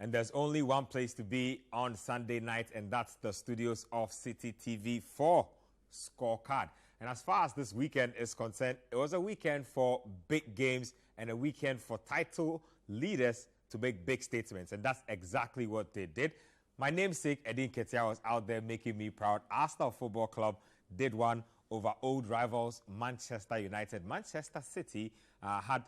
And there's only one place to be on Sunday night, and that's the studios of Citi TV for Scorecard. And as far as this weekend is concerned, it was a weekend for big games and a weekend for title leaders to make big statements. And that's exactly what they did. My namesake, Edin Ketia, was out there making me proud. Arsenal Football Club did one over old rivals Manchester United. Manchester City had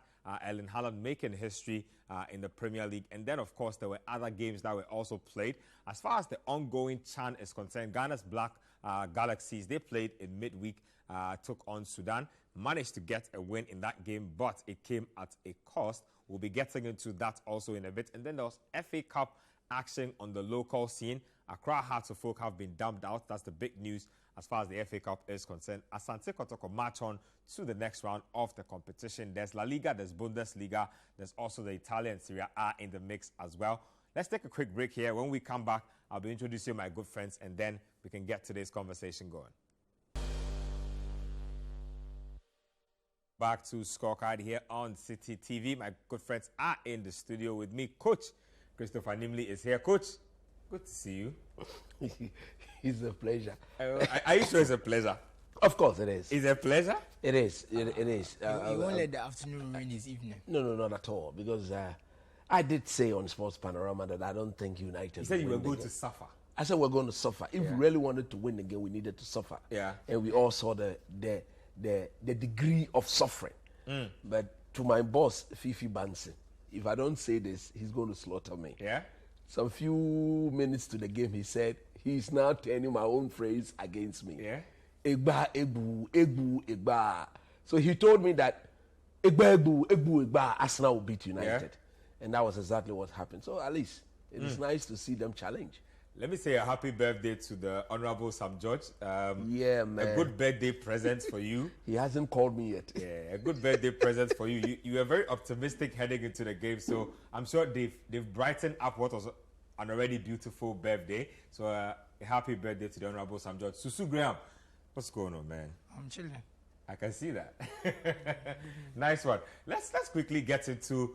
Erling Haaland making history in the Premier League. And then, of course, there were other games that were also played. As far as the ongoing CHAN is concerned, Ghana's Black Galaxies, they played in midweek, took on Sudan, managed to get a win in that game, but it came at a cost. We'll be getting into that also in a bit. And then there was FA Cup action on the local scene. Accra Hearts of Oak have been dumped out. That's the big news as far as the FA Cup is concerned. Asante Kotoko march on to the next round of the competition. There's La Liga, there's Bundesliga, there's also the Italian Serie A in the mix as well. Let's take a quick break here. When we come back, I'll be introducing my good friends, and then we can get today's conversation going. Back to Scorecard here on Citi TV. My good friends are in the studio with me. Coach Christopher Nimley is here. Coach, good to see you. It's a pleasure. Are you sure it's a pleasure? Of course it is. Is it a pleasure? It is. It is. You won't let the afternoon ruin his evening. No, not at all. Because I did say on Sports Panorama that I don't think United. You said you were going to suffer. I said we're going to suffer. If we really wanted to win the game, we needed to suffer. Yeah. And we all saw the degree of suffering. But to my boss, Fifi Banson, if I don't say this, he's going to slaughter me. Yeah. Some few minutes to the game, he said he's now turning my own phrase against me. Yeah. Egba, egbu, egbu, egba. So he told me that egba, egbu, egbu, egba, Arsenal will beat United. Yeah. And that was exactly what happened. So at least it is nice to see them challenge. Let me say a happy birthday to the Honorable Sam George. Yeah, man. A good birthday present for you. He hasn't called me yet. Yeah, a good birthday present for you. You were very optimistic heading into the game, so I'm sure they've brightened up what was an already beautiful birthday. So a happy birthday to the Honorable Sam George. Susu Graham, what's going on, man? I'm chilling. I can see that. Nice one. Let's quickly get into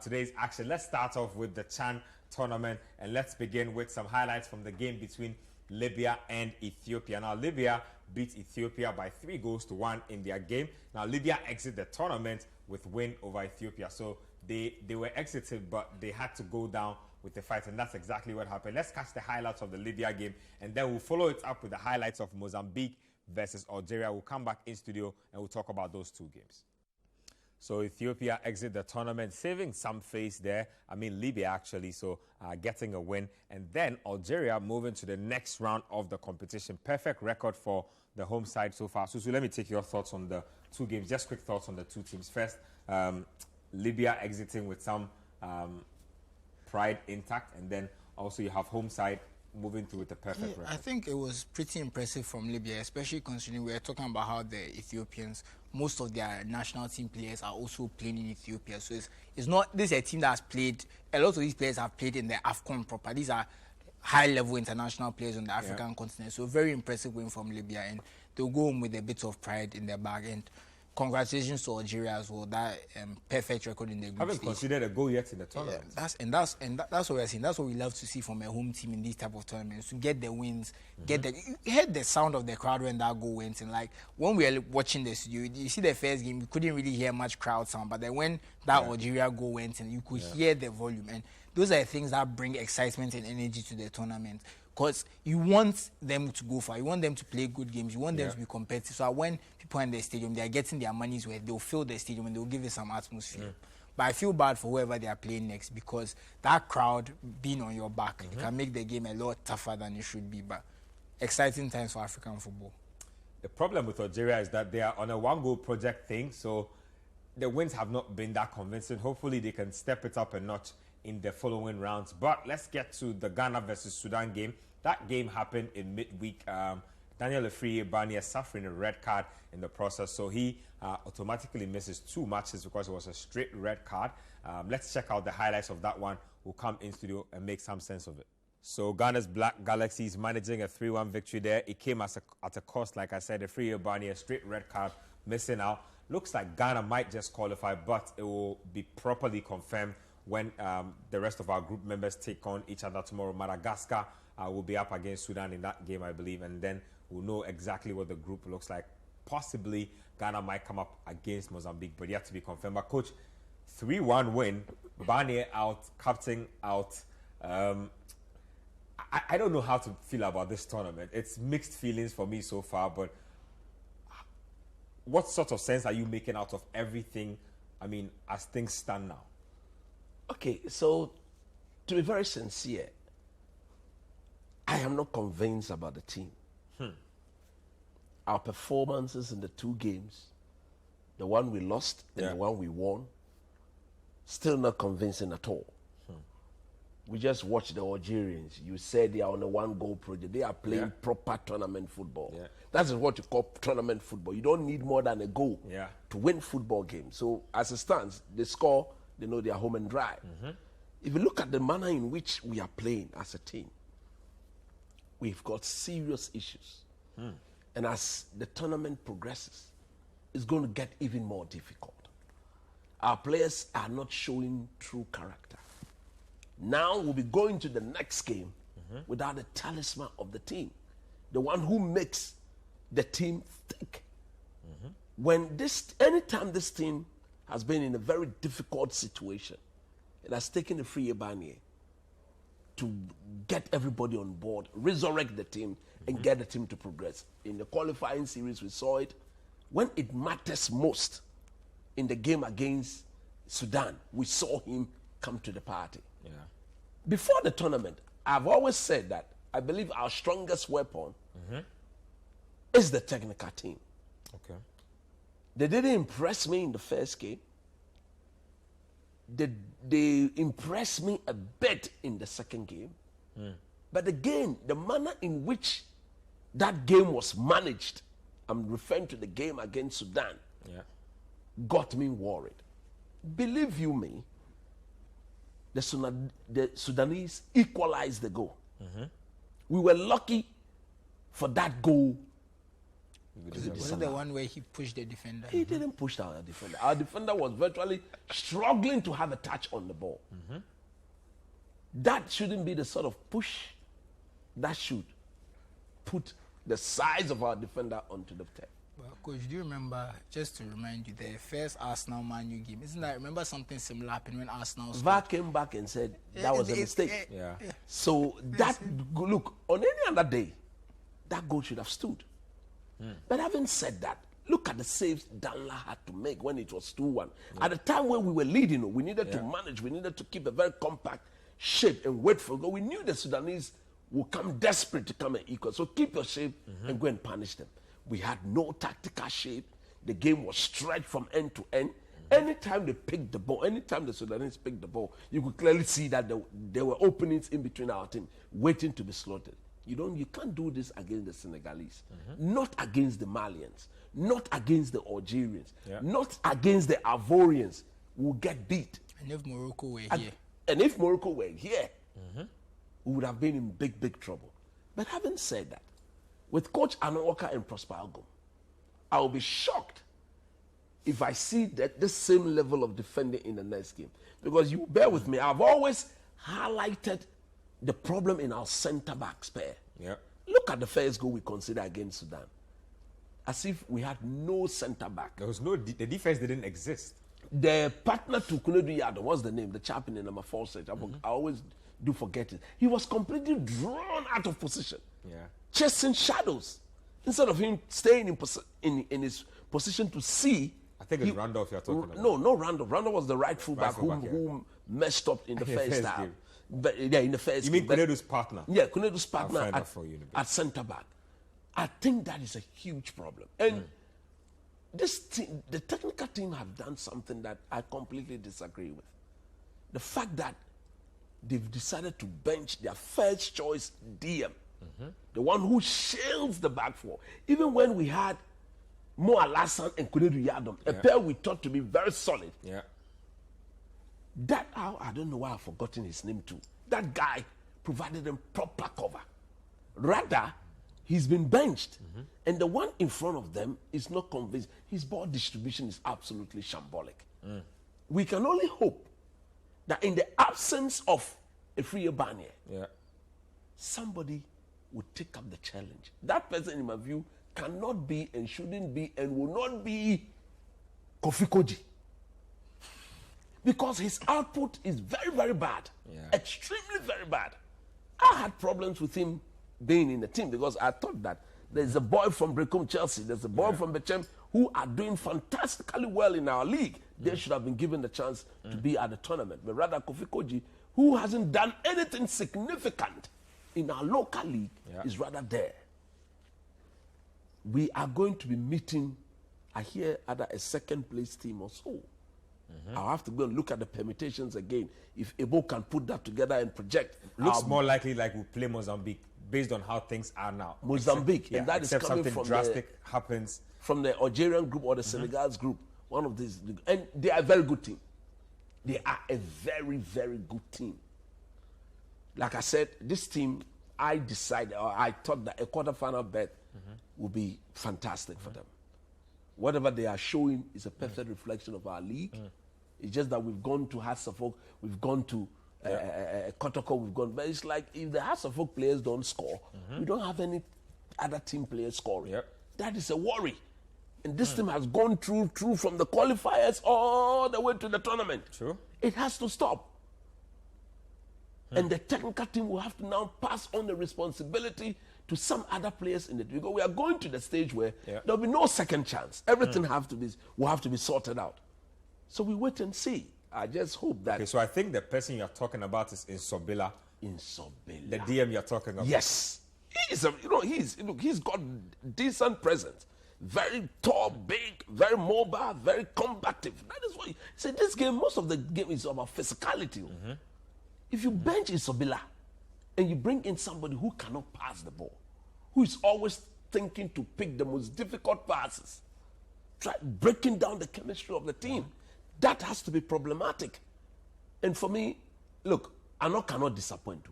today's action. Let's start off with the CHAN tournament, and let's begin with some highlights from the game between Libya and Ethiopia. Now, Libya beat Ethiopia by 3-1 in their game. Now, Libya exit the tournament with win over Ethiopia. So they were exited, but they had to go down with the fight, and that's exactly what happened. Let's catch the highlights of the Libya game, and then we'll follow it up with the highlights of Mozambique versus Algeria. We'll come back in studio and we'll talk about those two games. So Ethiopia exit the tournament, saving some face there. I mean, Libya actually, so getting a win. And then Algeria moving to the next round of the competition. Perfect record for the home side so far. Susu, let me take your thoughts on the two games. Just quick thoughts on the two teams. First, Libya exiting with some pride intact. And then also you have home side moving through with a perfect record. I think it was pretty impressive from Libya, especially considering we are talking about how the Ethiopians, most of their national team players are also playing in Ethiopia. So it's not, this is a team that has played, a lot of these players have played in the AFCON proper. These are high-level international players on the African continent. So very impressive win from Libya, and they'll go home with a bit of pride in their bag. And congratulations to Algeria as well. That perfect record in the group Haven't stage. considered a goal yet in the tournament. Yeah, that's what we're seeing. That's what we love to see from a home team in these type of tournaments, to get the wins, get the. You heard the sound of the crowd when that goal went in. Like when we were watching the studio, you see the first game, you couldn't really hear much crowd sound, but then when that Algeria goal went in, you could hear the volume, and those are the things that bring excitement and energy to the tournament. Because you want them to go far, you want them to play good games, you want them to be competitive. So when people are in the stadium, they are getting their money's worth, they'll fill the stadium and they'll give it some atmosphere. But I feel bad for whoever they are playing next, because that crowd being on your back, it can make the game a lot tougher than it should be. But exciting times for African football. The problem with Algeria is that they are on a one-goal project thing, so the wins have not been that convincing. Hopefully they can step it up a notch in the following rounds. But let's get to the Ghana versus Sudan game. That game happened in midweek. Daniel Efriye-Barnier suffering a red card in the process, so he automatically misses 2 matches because it was a straight red card. Let's check out the highlights of that one. We'll come in studio and make some sense of it. So Ghana's Black Galaxies managing a 3-1 victory there. It came at a cost, like I said. Efriye-Barnier, straight red card, missing out. Looks like Ghana might just qualify, but it will be properly confirmed when the rest of our group members take on each other tomorrow. Madagascar will be up against Sudan in that game, I believe, and then we'll know exactly what the group looks like. Possibly Ghana might come up against Mozambique, but yet to be confirmed. But coach, 3-1 win, Barnier out, captain out. I don't know how to feel about this tournament. It's mixed feelings for me so far, but what sort of sense are you making out of everything, I mean, as things stand now? Okay, so to be very sincere, I am not convinced about the team. Our performances in the 2 games, the one we lost and the one we won, still not convincing at all. We just watched the Algerians. You said they are on a 1-goal project. They are playing proper tournament football. That is what you call tournament football. You don't need more than a goal to win football games. So as it stands, they score, they know they are home and dry. If you look at the manner in which we are playing as a team, we've got serious issues. And as the tournament progresses, it's going to get even more difficult. Our players are not showing true character. Now we'll be going to the next game without the talisman of the team, the one who makes the team thick. Anytime this team has been in a very difficult situation, it has taken the free Barnier to get everybody on board, resurrect the team, and get the team to progress. In the qualifying series, we saw it. When it matters most, in the game against Sudan, we saw him come to the party. Before the tournament, I've always said that I believe our strongest weapon is the technical team. They didn't impress me in the first game. They impressed me a bit in the second game. But again, the manner in which that game was managed, I'm referring to the game against Sudan, got me worried. Believe you me, the Sudanese equalized the goal. We were lucky for that goal. Was it the one where he pushed the defender? He didn't push our defender. Our defender was virtually struggling to have a touch on the ball. That shouldn't be the sort of push that should put the size of our defender onto the table. Well, Coach, do you remember, just to remind you, the first Arsenal Man U game? Isn't that, remember something similar happened when Arsenal scored? VAR came back and said that was a mistake. So that, look, on any other day, that goal should have stood. But having said that, look at the saves Danla had to make when it was 2-1. At the time when we were leading, we needed to manage, we needed to keep a very compact shape and wait for goal. We knew the Sudanese would come desperate to come and equal. So keep your shape and go and punish them. We had no tactical shape. The game was stretched from end to end. Anytime they picked the ball, anytime the Sudanese picked the ball, you could clearly see that there were openings in between our team waiting to be slaughtered. You can't do this against the Senegalese, not against the Malians, not against the Algerians, not against the Ivorians. We'll get beat. And if Morocco were here. And if Morocco were here, we would have been in big, big trouble. But having said that, with Coach Anoka and Prosper Agum, I will be shocked if I see that this same level of defending in the next game. Because you bear with me, I've always highlighted the problem in our centre-back pair. Look at the first goal we considered against Sudan. As if we had no centre-back. There was the defense didn't exist. The partner to Kunedu Yado, what's the name? The chap in the number 4 set. I always do forget it. He was completely drawn out of position. Chasing shadows. Instead of him staying in his position to see. I think it's Randolph you're talking about. No, not Randolph. Randolph was the right fullback who messed up in the first half. But in the first game. You mean Kunedu's partner? Yeah, Kunedu's partner at centre back. I think that is a huge problem. And this team, the technical team have done something that I completely disagree with. The fact that they've decided to bench their first choice DM, the one who shields the back four. Even when we had Mo Alassan and Kunedu Yadom, a pair we thought to be very solid. That, I don't know why I've forgotten his name too. That guy provided them proper cover. Rather, he's been benched. And the one in front of them is not convinced. His ball distribution is absolutely shambolic. We can only hope that in the absence of a free Barnier, somebody would take up the challenge. That person, in my view, cannot be and shouldn't be and will not be Kofi Koji. Because his output is very, very bad. Extremely very bad. I had problems with him being in the team because I thought that there's a boy from Brecum Chelsea, there's a boy from Bechem who are doing fantastically well in our league. They should have been given the chance to be at the tournament. But rather, Kofi Koji, who hasn't done anything significant in our local league, is rather there. We are going to be meeting, I hear, either a second place team or so. I'll have to go and look at the permutations again. If Ebo can put that together and project. Looks more likely like we'll play Mozambique based on how things are now. Mozambique. And that is coming something from drastic happens. From the Algerian group or the Senegalese group. One of these. And they are a very good team. They are a very, very good team. Like I said, this team, I thought that a quarterfinal berth would be fantastic for them. Whatever they are showing is a perfect reflection of our league. It's just that we've gone to Hasselhoff, we've gone to Kotoko, but it's like if the Hasselhoff players don't score, we don't have any other team players scoring. That is a worry. And this team has gone through from the qualifiers all the way to the tournament. True. It has to stop. And the technical team will have to now pass on the responsibility to some other players in it. Because we are going to the stage where there'll be no second chance. Everything will have to be sorted out. So we wait and see. I just hope that. Okay, so I think the person you're talking about is Insobila. Insobila. The DM you're talking about. Yes. He's got decent presence. Very tall, big, very mobile, very combative. That is why. See, this game, most of the game is about physicality. If you bench Insobila and you bring in somebody who cannot pass the ball, who is always thinking to pick the most difficult passes, try breaking down the chemistry of the team, that has to be problematic. And for me, look, Ano cannot disappoint you.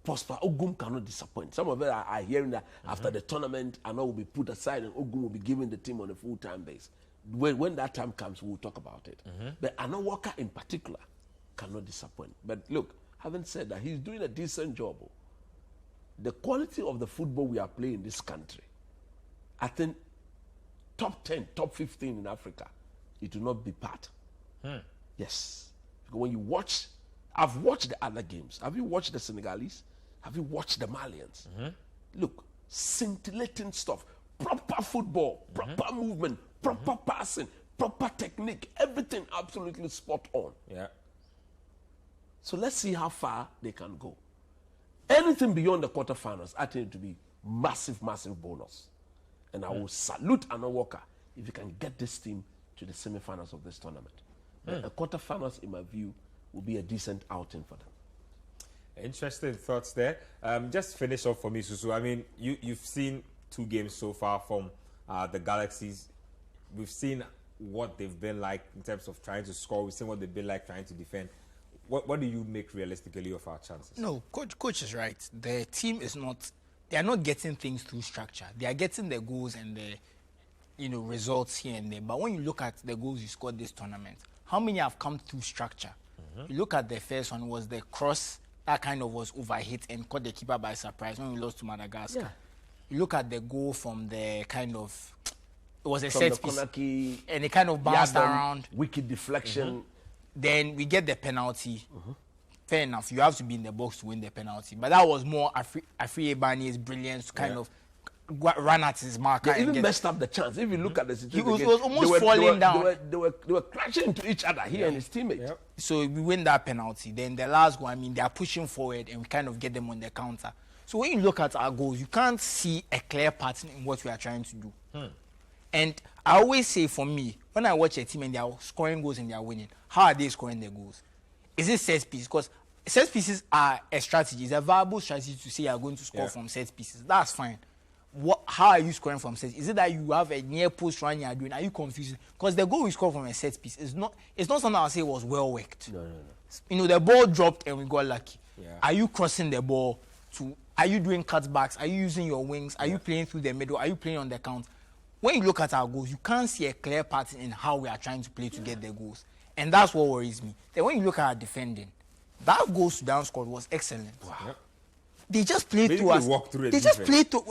Prosper Ogum cannot disappoint. Some of it are hearing that after the tournament, Ano will be put aside and Ogum will be given the team on a full-time basis. When that time comes, we'll talk about it. But Ano Walker in particular cannot disappoint. But look, having said that, he's doing a decent job. The quality of the football we are playing in this country, I think top 10, top 15 in Africa, it will not be part. Yes. Because when you watch, I've watched the other games. Have you watched the Senegalese? Have you watched the Malians? Look, scintillating stuff. Proper football, proper movement, proper passing, proper technique. Everything absolutely spot on. So let's see how far they can go. Anything beyond the quarterfinals, I think it to be massive, massive bonus. And I will salute Ano Walker if he can get this team to the semi-finals of this tournament. The quarterfinals, in my view, will be a decent outing for them. Interesting thoughts there. Just finish off for me, Susu. I mean, you've seen 2 games so far from the Galaxies. We've seen what they've been like in terms of trying to score. We've seen what they've been like trying to defend. What do you make realistically of our chances? No, coach is right. The team is not. They are not getting things through structure. They are getting the goals and the results here and there. But when you look at the goals you scored this tournament, how many have come through structure? You look at the first one, was the cross that kind of was overhit and caught the keeper by surprise when we lost to Madagascar. You look at the goal from the kind of, it was a From set piece and it kind of bounced around. Wicked deflection. Then we get the penalty. Fair enough, you have to be in the box to win the penalty. But that was more Afri Ebani's brilliance to kind of run at his marker. They even messed up the chance. If you look at the situation, he was almost falling down. They were crashing into each other, he and his teammates. So we win that penalty. Then the last goal, I mean, they are pushing forward and we kind of get them on the counter. So when you look at our goals, you can't see a clear pattern in what we are trying to do. And I always say, for me, when I watch a team and they are scoring goals and they are winning, how are they scoring their goals? Is it set pieces? Because set pieces are a strategy. It's a viable strategy to say you are going to score from set pieces. That's fine. How are you scoring from set? Is it that you have a near post run you are doing? Are you confused? Because the goal we score from a set piece is not. It's not something I'll say was well worked. No. The ball dropped and we got lucky. Are you crossing the ball to? Are you doing cutbacks? Are you using your wings? Are you playing through the middle? Are you playing on the count? when you look at our goals, you can't see a clear pattern in how we are trying to play to get the goals. And that's what worries me. Then when you look at our defending, that goal Sudan scored was excellent. Wow. Yep. They just played to us. They just played to.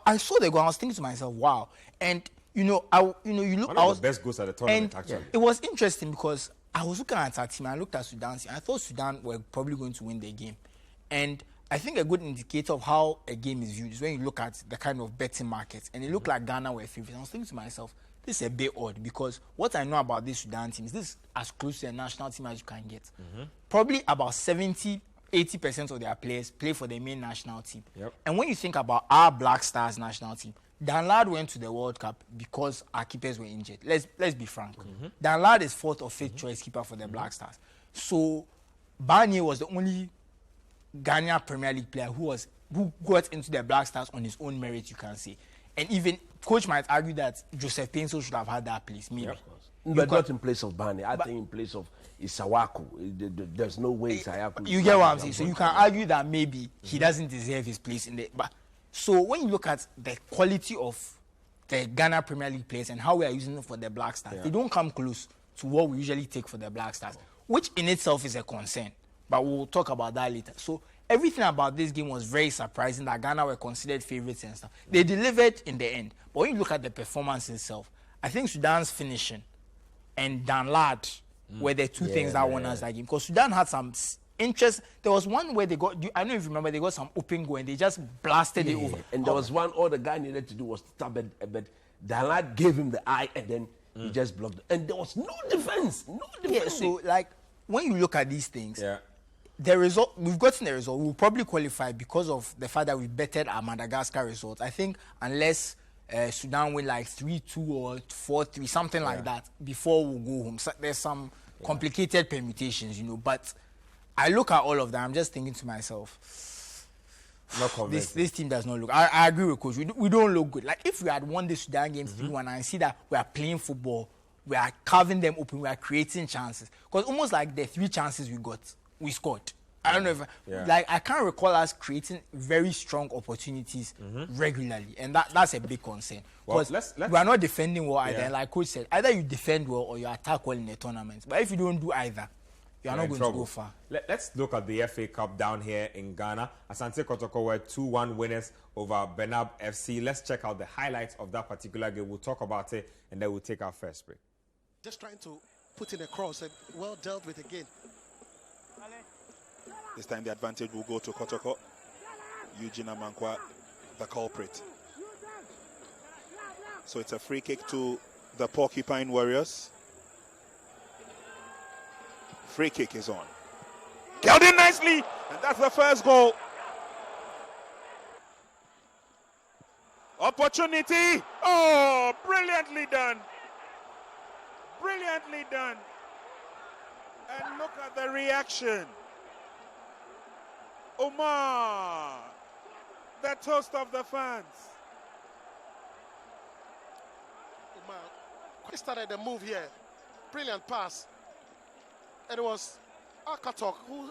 I saw the goal. I was thinking to myself, wow. And you look. One of the best goals at the tournament, and actually. It was interesting because I was looking at our team. I looked at Sudan. I thought Sudan were probably going to win the game, and I think a good indicator of how a game is viewed is when you look at the kind of betting markets, and it looked like Ghana were favorites. I was thinking to myself, this is a bit odd because what I know about this Sudan team is this is as close to a national team as you can get. Probably about 70-80% of their players play for the main national team. Yep. And when you think about our Black Stars national team, Dan Lad went to the World Cup because our keepers were injured. Let's be frank. Dan Lad is fourth or fifth choice keeper for the Black Stars. So Barnier was the only Ghanaian Premier League player who got into the Black Stars on his own merit, you can say. And even coach might argue that Joseph Painso should have had that place, maybe. Yep. But not in place of Barney. I think in place of Isawaku. There's no way Isawaku. You get what I'm saying? So you can argue that maybe he doesn't deserve his place in the. But so when you look at the quality of the Ghana Premier League players and how we are using them for the Black Stars, they don't come close to what we usually take for the Black Stars, which in itself is a concern. But we'll talk about that later. So everything about this game was very surprising that Ghana were considered favorites and stuff. They delivered in the end. But when you look at the performance itself, I think Sudan's finishing and Dan Lad were the two things that won us that game. Because Sudan had some interest. There was one where they got, I don't know if you remember, they got some open goal and they just blasted it over. And there was one, all the guy needed to do was stab it, but Dan Lad gave him the eye and then he just blocked it. And there was no defense. No defense. Yeah, so like, when you look at these things, the result, we've gotten the result. We'll probably qualify because of the fact that we betted our Madagascar results. I think unless Sudan win like 3-2 or 4-3, something like that, before we go home. So there's some complicated permutations, but I look at all of that, I'm just thinking to myself, this team does not look. I agree with Coach. We don't look good. Like if we had won the Sudan game 3-1 and I see that we are playing football, we are carving them open, we are creating chances. Because almost like the 3 chances we got, we scored. I don't know if like I can't recall us creating very strong opportunities regularly, and that's a big concern. Because we are not defending well either. Like Coach said, either you defend well or you attack well in the tournament. But if you don't do either, you are not going to go far. Let's look at the FA Cup down here in Ghana. Asante Kotoko were 2-1 winners over Benab FC. Let's check out the highlights of that particular game. We'll talk about it, and then we'll take our first break. Just trying to put in a cross and well dealt with again. This time the advantage will go to Kotoko. Eugene Amankwa, the culprit. So it's a free kick to the Porcupine Warriors. Free kick is on. Held in nicely, and that's the first goal. Opportunity. Oh, brilliantly done. Brilliantly done. And look at the reaction. Omar, the toast of the fans. Omar started the move here. Brilliant pass. And it was Akatok, who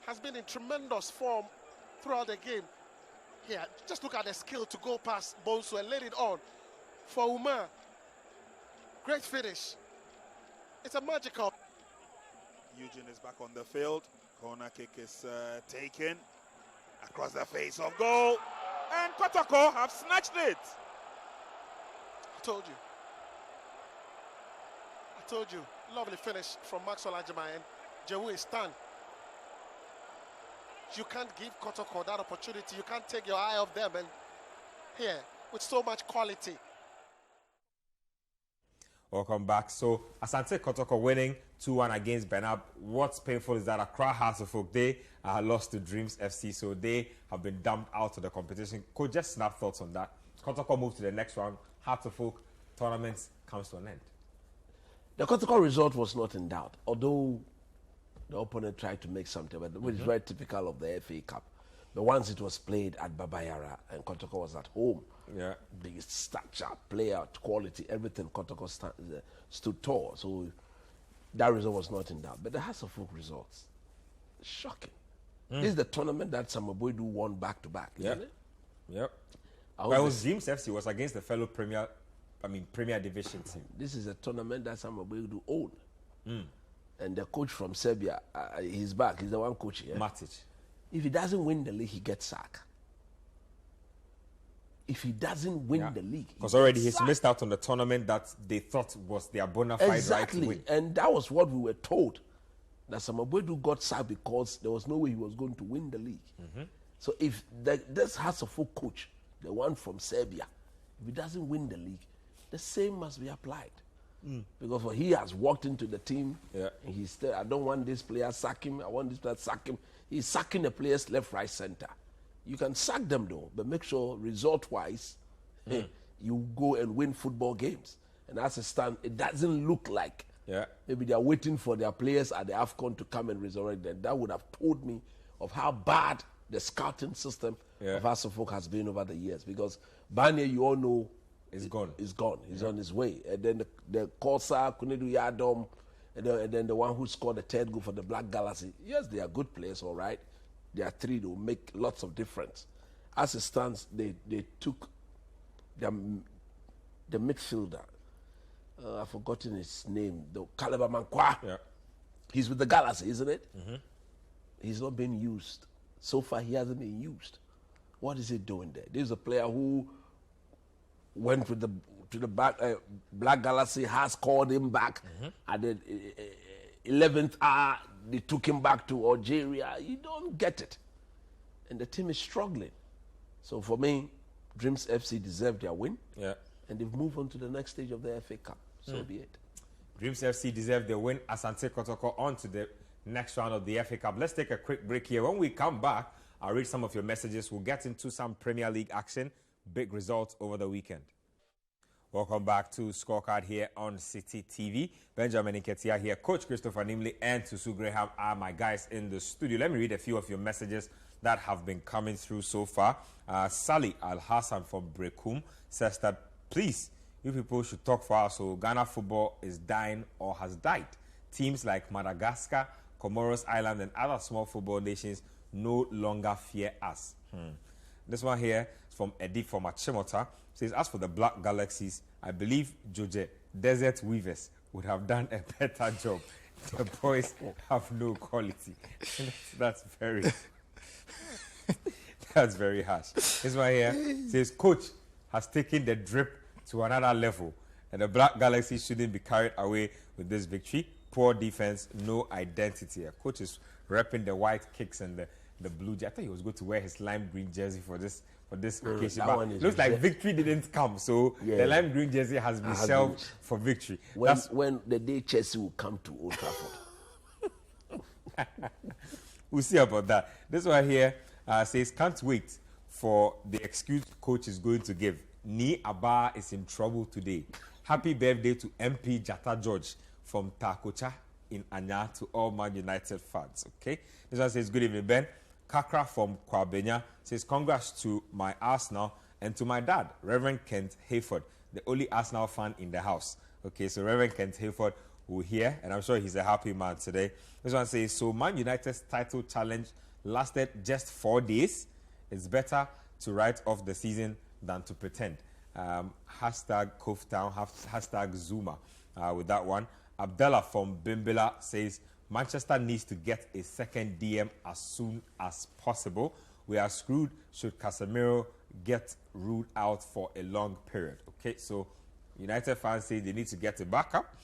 has been in tremendous form throughout the game. Here, just look at the skill to go past Bonsu and let it on for Umar. Great finish. It's a magical. Eugene is back on the field. Corner kick is taken across the face of goal. And Kotoko have snatched it. I told you. Lovely finish from Maxwell Ajimai, and Jewu is stunned. You can't give Kotoko that opportunity. You can't take your eye off them. And here, with so much quality. Welcome back. So, Asante Kotoko winning 2-1 against Benab. What's painful is that Accra Hearts of Oak, they lost to Dreams FC, so they have been dumped out of the competition. Could just snap thoughts on that. Kotoko moved to the next round. Hearts of Oak tournament comes to an end. The Kotoko result was not in doubt, although the opponent tried to make something, but which is very typical of the FA Cup. But once it was played at Babayara and Kotoko was at home, the stature, player, quality, everything, Kotoko stood tall. So that result was not in doubt. But the Hearts of Oak results, shocking. This is the tournament that Samaboidu won back-to-back, isn't it? Yep. Well, it was Dreams FC. Was against the fellow Premier Premier Division team. This is a tournament that some of you do own. And the coach from Serbia, he's back. He's the one coach here. Matic. If he doesn't win the league, he gets sacked. If he doesn't win the league, because already he's missed out on the tournament that they thought was their bona fide right to win. And that was what we were told, that Samabwedu got sacked because there was no way he was going to win the league. So if this Hasselhoff coach, the one from Serbia, if he doesn't win the league, the same must be applied. Because he has walked into the team and he's still, I don't want this player, sack him, I want this player, sack him. He's sacking the players left, right, center. You can sack them though, but make sure result-wise, you go and win football games. And as it stands, it doesn't look like maybe they are waiting for their players at the AFCON to come and resurrect them. That would have told me of how bad the scouting system of Hasselhoff has been over the years. Because Barnier, you all know, is gone. He's gone. He's on his way. And then the Corsa, Kunedu Yadom, and then the one who scored the third goal for the Black Galaxy. Yes, they are good players, all right. They are three that will make lots of difference. As it stands, they took the midfielder. I've forgotten his name. The Kaleba Mankwa. Yeah. He's with the Galaxy, isn't it? He's not being used. So far, he hasn't been used. What is he doing there? This is a player who went with to the Black Galaxy, has called him back at the 11th hour. They took him back to Algeria. You don't get it. And the team is struggling. So for me, Dreams FC deserve their win. Yeah. And they've moved on to the next stage of the FA Cup. So be it. Dreams FC deserve their win. Asante Kotoko on to the next round of the FA Cup. Let's take a quick break here. When we come back, I'll read some of your messages. We'll get into some Premier League action. Big results over the weekend. Welcome back to Scorecard here on Citi TV. Benjamin Nketia here. Coach Christopher Nimley and Tusu Graham are my guys in the studio. Let me read a few of your messages that have been coming through so far. Sally Al-Hassan from Brekum says that, please, you people should talk for us. So Ghana football is dying or has died. Teams like Madagascar, Comoros Island, and other small football nations no longer fear us. This one here is from Eddie from Achimota. Says, as for the Black Galaxies, I believe Joje, Desert Weavers, would have done a better job. The boys have no quality. That's very harsh. This one here says, Coach has taken the drip to another level, and the Black Galaxies shouldn't be carried away with this victory. Poor defense, no identity. A coach is repping the white kicks and the blue jersey. I thought he was going to wear his lime green jersey for this occasion. But looks like victory didn't come, so the lime green jersey has been shelved for victory. When the day Chelsea will come to Old Trafford. We'll see about that. This one here says, can't wait for the excuse coach is going to give. Ni Abba is in trouble today. Happy birthday to MP Jata George from Takocha in Anya to all Man United fans. Okay. This one says, good evening, Ben. Kakra from Kwabenya says, congrats to my Arsenal and to my dad, Reverend Kent Hayford, the only Arsenal fan in the house. Okay, so Reverend Kent Hayford will hear, and I'm sure he's a happy man today. This one says, so Man United's title challenge lasted just 4 days. It's better to write off the season than to pretend. Hashtag Covetown, hashtag Zuma with that one. Abdallah from Bimbila says, Manchester needs to get a second DM as soon as possible. We are screwed should Casemiro get ruled out for a long period. Okay, so United fans say they need to get a backup.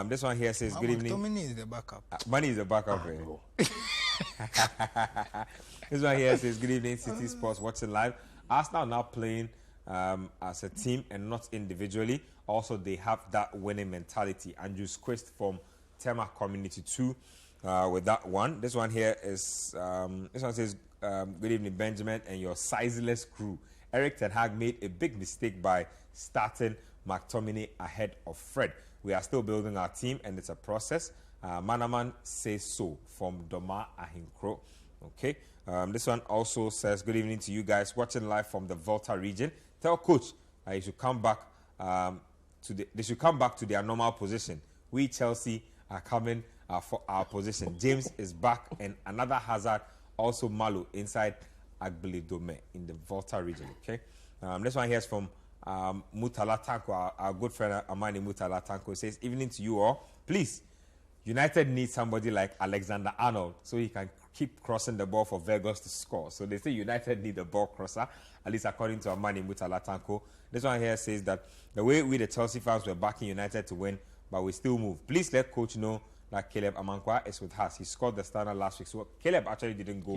This one here says, good evening. Money is the backup. Money is the backup. This one here says, good evening, City Sports watching live. Arsenal now playing as a team and not individually. Also, they have that winning mentality. Andrews Quist from Tema Community 2 with that one. This one here is, this one says, good evening, Benjamin, and your sizeless crew. Eric Ten Hag made a big mistake by starting McTominay ahead of Fred. We are still building our team, and it's a process. Manaman says so from Doma Ahinkro. Okay. This one also says, good evening to you guys watching live from the Volta region. Tell coach he should come back they should come back to their normal position. We Chelsea are coming for our position. James is back, and another Hazard, also Malu inside Agbili Dome in the Volta region. Okay. This one here is from Mutala Tanko, our good friend Amani Mutala Tanko, says, evening to you all. Please, United needs somebody like Alexander Arnold so he can keep crossing the ball for Vegas to score. So they say United need a ball crosser, at least according to Amani Mutala Tanko. This one here says that the way we, the Chelsea fans, were backing United to win, but we still move. Please let coach know that Caleb Amankwa is with us. He scored the standard last week. So Caleb actually didn't go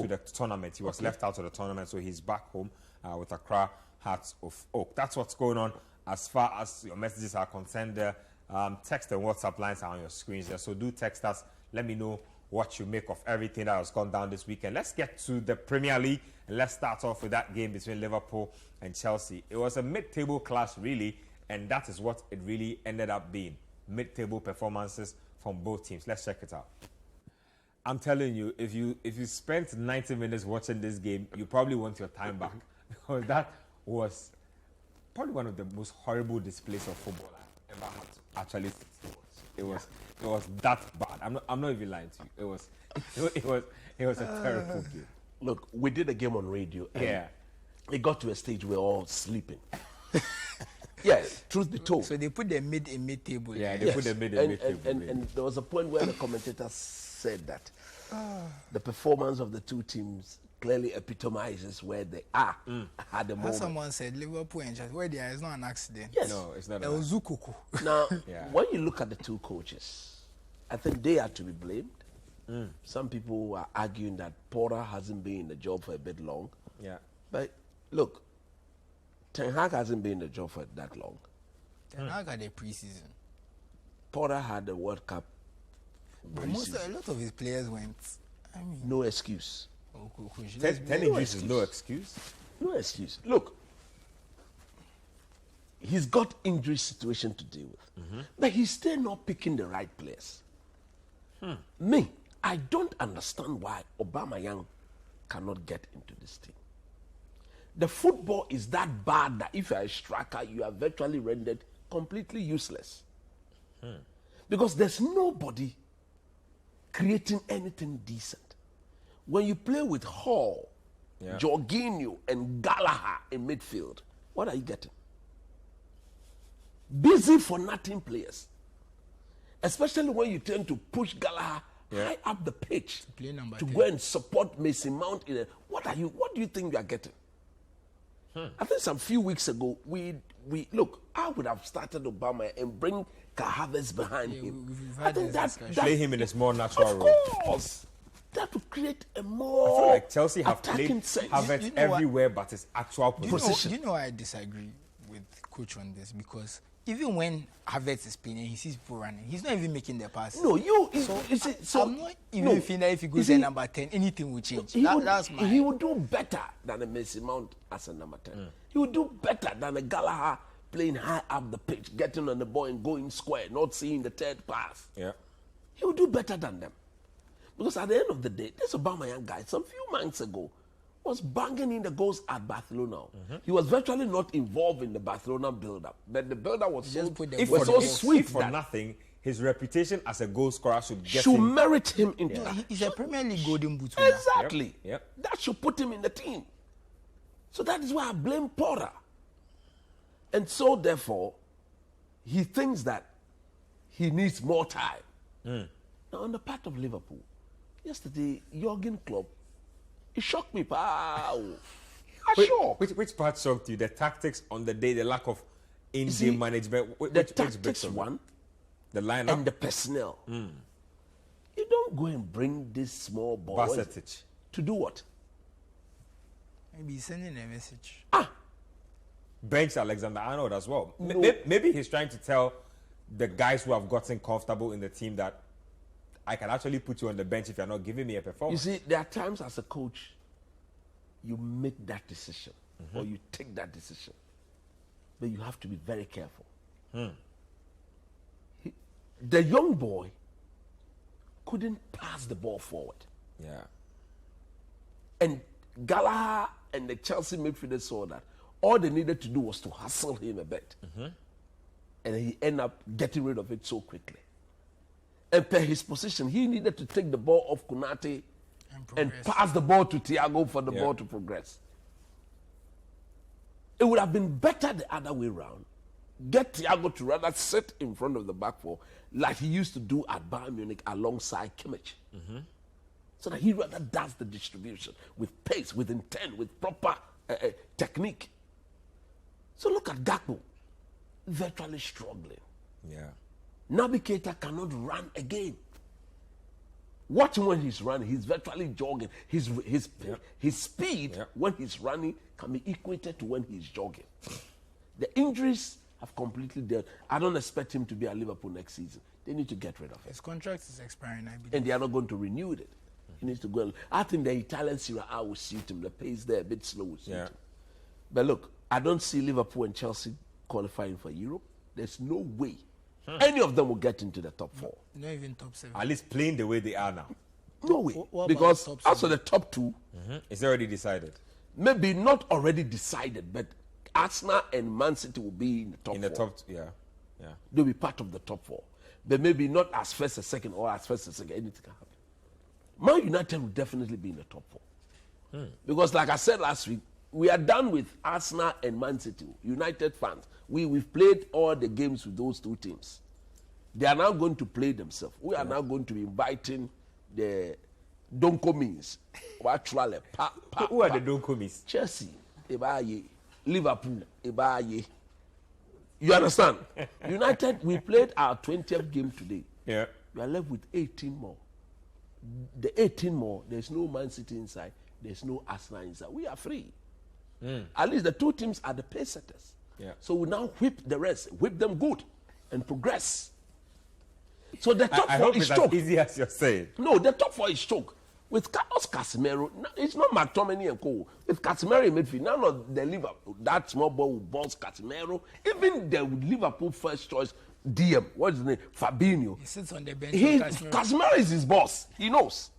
to the tournament. He was left out of the tournament, so he's back home with Accra Hearts of Oak. That's what's going on as far as your messages are concerned there. Text and WhatsApp lines are on your screens there. So do text us. Let me know what you make of everything that has gone down this weekend. Let's get to the Premier League, and let's start off with that game between Liverpool and Chelsea. It was a mid-table clash, really, and that is what it really ended up being. Mid-table performances from both teams. Let's check it out. I'm telling you, if you spent 90 minutes watching this game, you probably want your time back, because that was probably one of the most horrible displays of football I've ever had to actually see. It was that bad. I'm not even lying to you. It was a terrible game. Look, we did a game on radio. And it got to a stage where we're all sleeping. Yes, truth be told. So they put the mid in mid-table. Yeah, they put the mid in mid-table. And there was a point where the commentator said that the performance of the two teams clearly epitomizes where they are at the moment. As someone said, Liverpool and Chelsea, where they are is not an accident. Yes. No, it's not. It was Zukuku. Now, when you look at the two coaches, I think they are to be blamed. Some people are arguing that Porter hasn't been in the job for a bit long. Yeah. But look, Ten Hag hasn't been in the job for that long. Ten Hag had a preseason. Porter had the World Cup. A lot of his players went. I mean, no excuse. 10 injuries is no excuse. No excuse. Look, he's got injury situation to deal with, but he's still not picking the right players. Me, I don't understand why Aubameyang cannot get into this team. The football is that bad that if you're a striker, you are virtually rendered completely useless. Because there's nobody creating anything decent. When you play with Hall, Jorginho, and Gallagher in midfield, what are you getting? Busy for nothing players. Especially when you tend to push Gallagher high up the pitch to go and support Mason Mount. What do you think you are getting? I think some few weeks ago, we look, I would have started Obama and bring Kahavets behind him. I think that play him in a more natural role. Of course. That would create a more I feel like Chelsea have played sense. Havertz everywhere but his actual position. You know why I disagree with Coach on this? Because even when Havertz is playing and he sees people running, he's not even making the pass. No, I'm not even feeling that if he goes to number 10, anything will change. He would do better than a Mason Mount as a number 10. He would do better than a Gallagher playing high up the pitch, getting on the ball and going square, not seeing the third pass. Yeah. He would do better than them. Because at the end of the day, this Aubameyang guy, some few months ago, was banging in the goals at Barcelona. He was virtually not involved in the Barcelona build-up. But the build-up was so sweet for nothing. His reputation as a goal scorer should merit him into that. He's a Premier League golden boot. Exactly. Yep. That should put him in the team. So that is why I blame Porter. And so therefore, he thinks that he needs more time. Now on the part of Liverpool, yesterday, Jurgen Klopp, it shocked me. Which part shocked you? The tactics on the day, the lack of in-game management? The tactics one, the lineup, and the personnel. You don't go and bring this small boy to do what? Maybe he's sending a message. Bench Alexander Arnold as well. Maybe he's trying to tell the guys who have gotten comfortable in the team that I can actually put you on the bench if you're not giving me a performance. You see, there are times as a coach, you make that decision or you take that decision. But you have to be very careful. The young boy couldn't pass the ball forward. Yeah. And Gallagher and the Chelsea midfielders saw that. All they needed to do was to hustle him a bit. And he ended up getting rid of it so quickly. And per his position, he needed to take the ball off Konate and pass the ball to Thiago for the ball to progress. It would have been better the other way around. Get Thiago to rather sit in front of the back four like he used to do at Bayern Munich alongside Kimmich. So that he rather does the distribution with pace, with intent, with proper technique. So look at Gakpo, virtually struggling. Yeah. Naby Keita cannot run again. Watch him when he's running. He's virtually jogging. His speed when he's running can be equated to when he's jogging. The injuries have completely dealt. I don't expect him to be at Liverpool next season. They need to get rid of him. His contract is expiring, I believe. And they are not going to renew it. He needs to go. I think the Italian Serie A will suit him. The pace there a bit slow will suit him. But look, I don't see Liverpool and Chelsea qualifying for Europe. There's no way any of them will get into the top 4. Not even top 7. At least playing the way they are now. No way. What Because about also the top 2, It's already decided. maybe not already decided, but Arsenal and Man City will be in the top 4. In the top, yeah. They'll be part of the top 4. But maybe not as first or second or as first or second. Anything can happen. Man United will definitely be in the top 4. Because like I said last week, we are done with Arsenal and Man City. United fans, we've played all the games with those 2 teams. They are now going to play themselves. We are now going to be inviting the Donkomins. Who are the Donkomis? Chelsea, Ebaye. Liverpool, Ebaye. You understand? United, we played our 20th game today. Yeah. We are left with 18 more. The 18 more, there's no Man City inside, there's no Arsenal inside. We are free. At least the 2 teams are the pace setters. Yeah. So we now whip the rest, whip them good, and progress. So the top 4 hope is it's choked. as easy as you're saying. No, the top 4 is choked. With Carlos Casemiro, it's not McTominay and co. With Casemiro in midfield, none of the Liverpool, that small ball will bounce Casemiro. Even the Liverpool first choice DM, what's his name? Fabinho. He sits on the bench. Casemiro is his boss. He knows.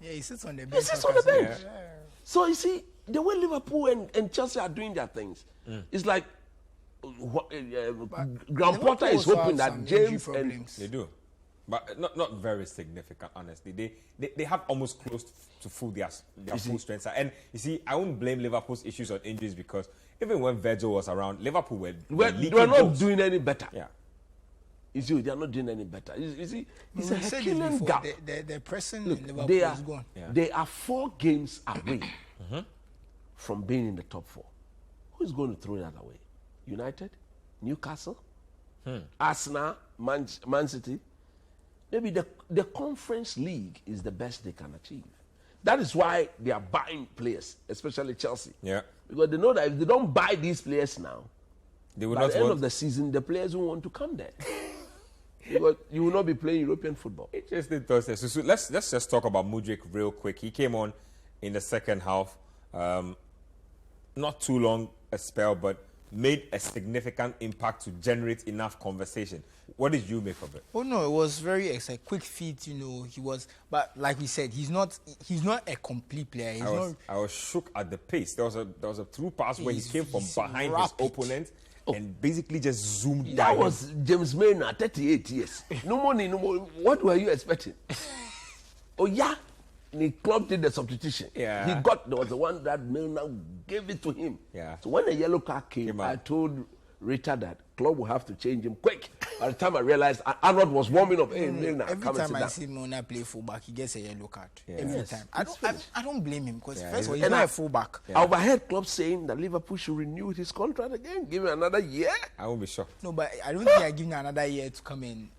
Yeah, he sits on the bench. He sits on the bench. So you see, the way Liverpool and Chelsea are doing their things, it's like Graham Potter is hoping that James and They do. But not very significant, honestly. They have almost close to full their full strength. And you see, I won't blame Liverpool's issues on injuries because even when Virgil was around, Liverpool were they were not goals. doing any better. Yeah. You see, they are not doing any better. You see, it's a We said this Herculean before. gap. The pressing Look, in Liverpool they are, is gone. they are 4 games away from being in the top 4. Who's going to throw that away? United, Newcastle, Arsenal, Man City. Maybe the Conference League is the best they can achieve. That is why they are buying players, especially Chelsea. Yeah. Because they know that if they don't buy these players now, They will by not the end want of the season, the players won't want to come there. Because you will not be playing European football. Interesting Thursday. So let's just talk about Mudryk real quick. He came on in the second half. Not too long a spell, but made a significant impact to generate enough conversation. What did you make of it? Oh no, it was very exciting. Quick feet, he was. But like we said, he's not a complete player. I was shook at the pace. There was a through pass where he came from behind rapid. his opponent and basically just zoomed That down. was James Maynard, 38 years. No money, no more. What were you expecting? Oh, yeah. The club did the substitution. Yeah. There was the one that Maynard gave it to him. Yeah. So when the yellow card came I told Rita that club will have to change him quick. By the time I realized Arnold was warming up, hey, Maynard, every come and time sit I down. see Mona play fullback, he gets a yellow card. Yes. Every time. I don't blame him because first of all, he's And not a fullback. I overheard club saying that Liverpool should renew his contract again, give him another year. I won't be shocked. No, but I don't think they're giving him another year to come in.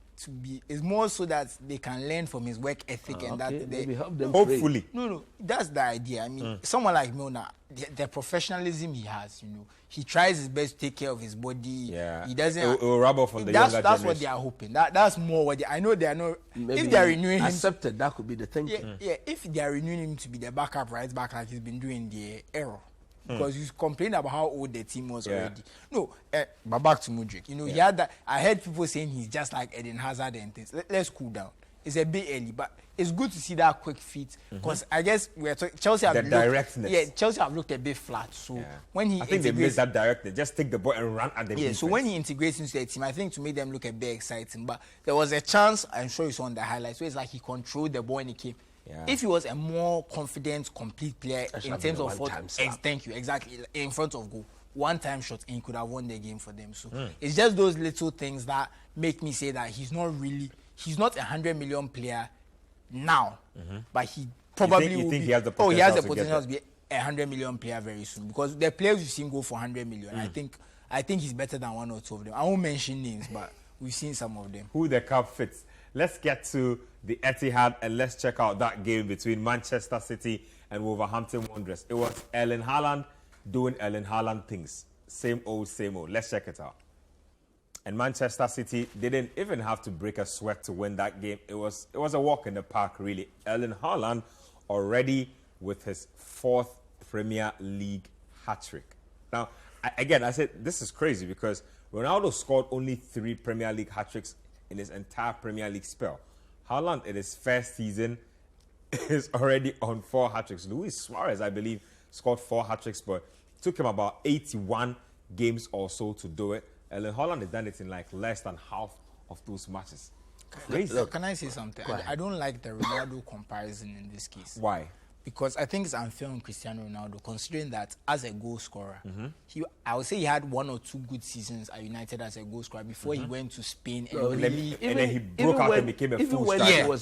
It's more so that they can learn from his work ethic and that maybe help them Hopefully. No, that's the idea. I mean, someone like Milner, the professionalism he has, he tries his best to take care of his body. Yeah. He doesn't. It will rub off on the younger That's what generation. they are hoping. That's more what I know. They are not. Maybe if they are renewing him, accepted, that could be the thing. yeah. If they are renewing him to be the backup right back like he's been doing, the error. Because you complained about how old the team was already. No, but back to Mudryk. he had that. I heard people saying he's just like Eden Hazard and things. Let's cool down. It's a bit early, but it's good to see that quick feet. Because I guess we're talking Chelsea have directness. Yeah, Chelsea have looked a bit flat. So when he I think they missed that directness. Just take the ball and run at the defense. so when he integrates into the team, I think to make them look a bit exciting. But there was a chance, I'm sure you saw on the highlights, where it's like he controlled the ball and he came. Yeah. If he was a more confident, complete player in terms of one-time slap. thank you, exactly, in front of goal. one-time shot and he could have won the game for them. So it's just those little things that make me say that he's not a 100 million player now, but he probably you will think be, he has the potential to be a 100 million player very soon, because the players we've seen go for 100 million, I think he's better than one or two of them. I won't mention names, but we've seen some of them. Who the cup fits. Let's get to the Etihad and let's check out that game between Manchester City and Wolverhampton Wanderers. It was Erling Haaland doing Erling Haaland things. Same old, same old. Let's check it out. And Manchester City didn't even have to break a sweat to win that game. It was a walk in the park, really. Erling Haaland already with his 4th Premier League hat-trick. Now, I said this is crazy because Ronaldo scored only 3 Premier League hat-tricks in his entire Premier League spell. Haaland, in his first season, is already on 4 hat-tricks. Luis Suarez, I believe, scored 4 hat-tricks, but it took him about 81 games or so to do it. Erling Haaland has done it in like less than half of those matches. Crazy. Look, can I say something? I don't like the Ronaldo comparison in this case. Why? Because I think it's unfair on Cristiano Ronaldo, considering that as a goal scorer, I would say he had 1 or 2 good seasons at United as a goal scorer before he went to Spain and then he broke out and became a full striker.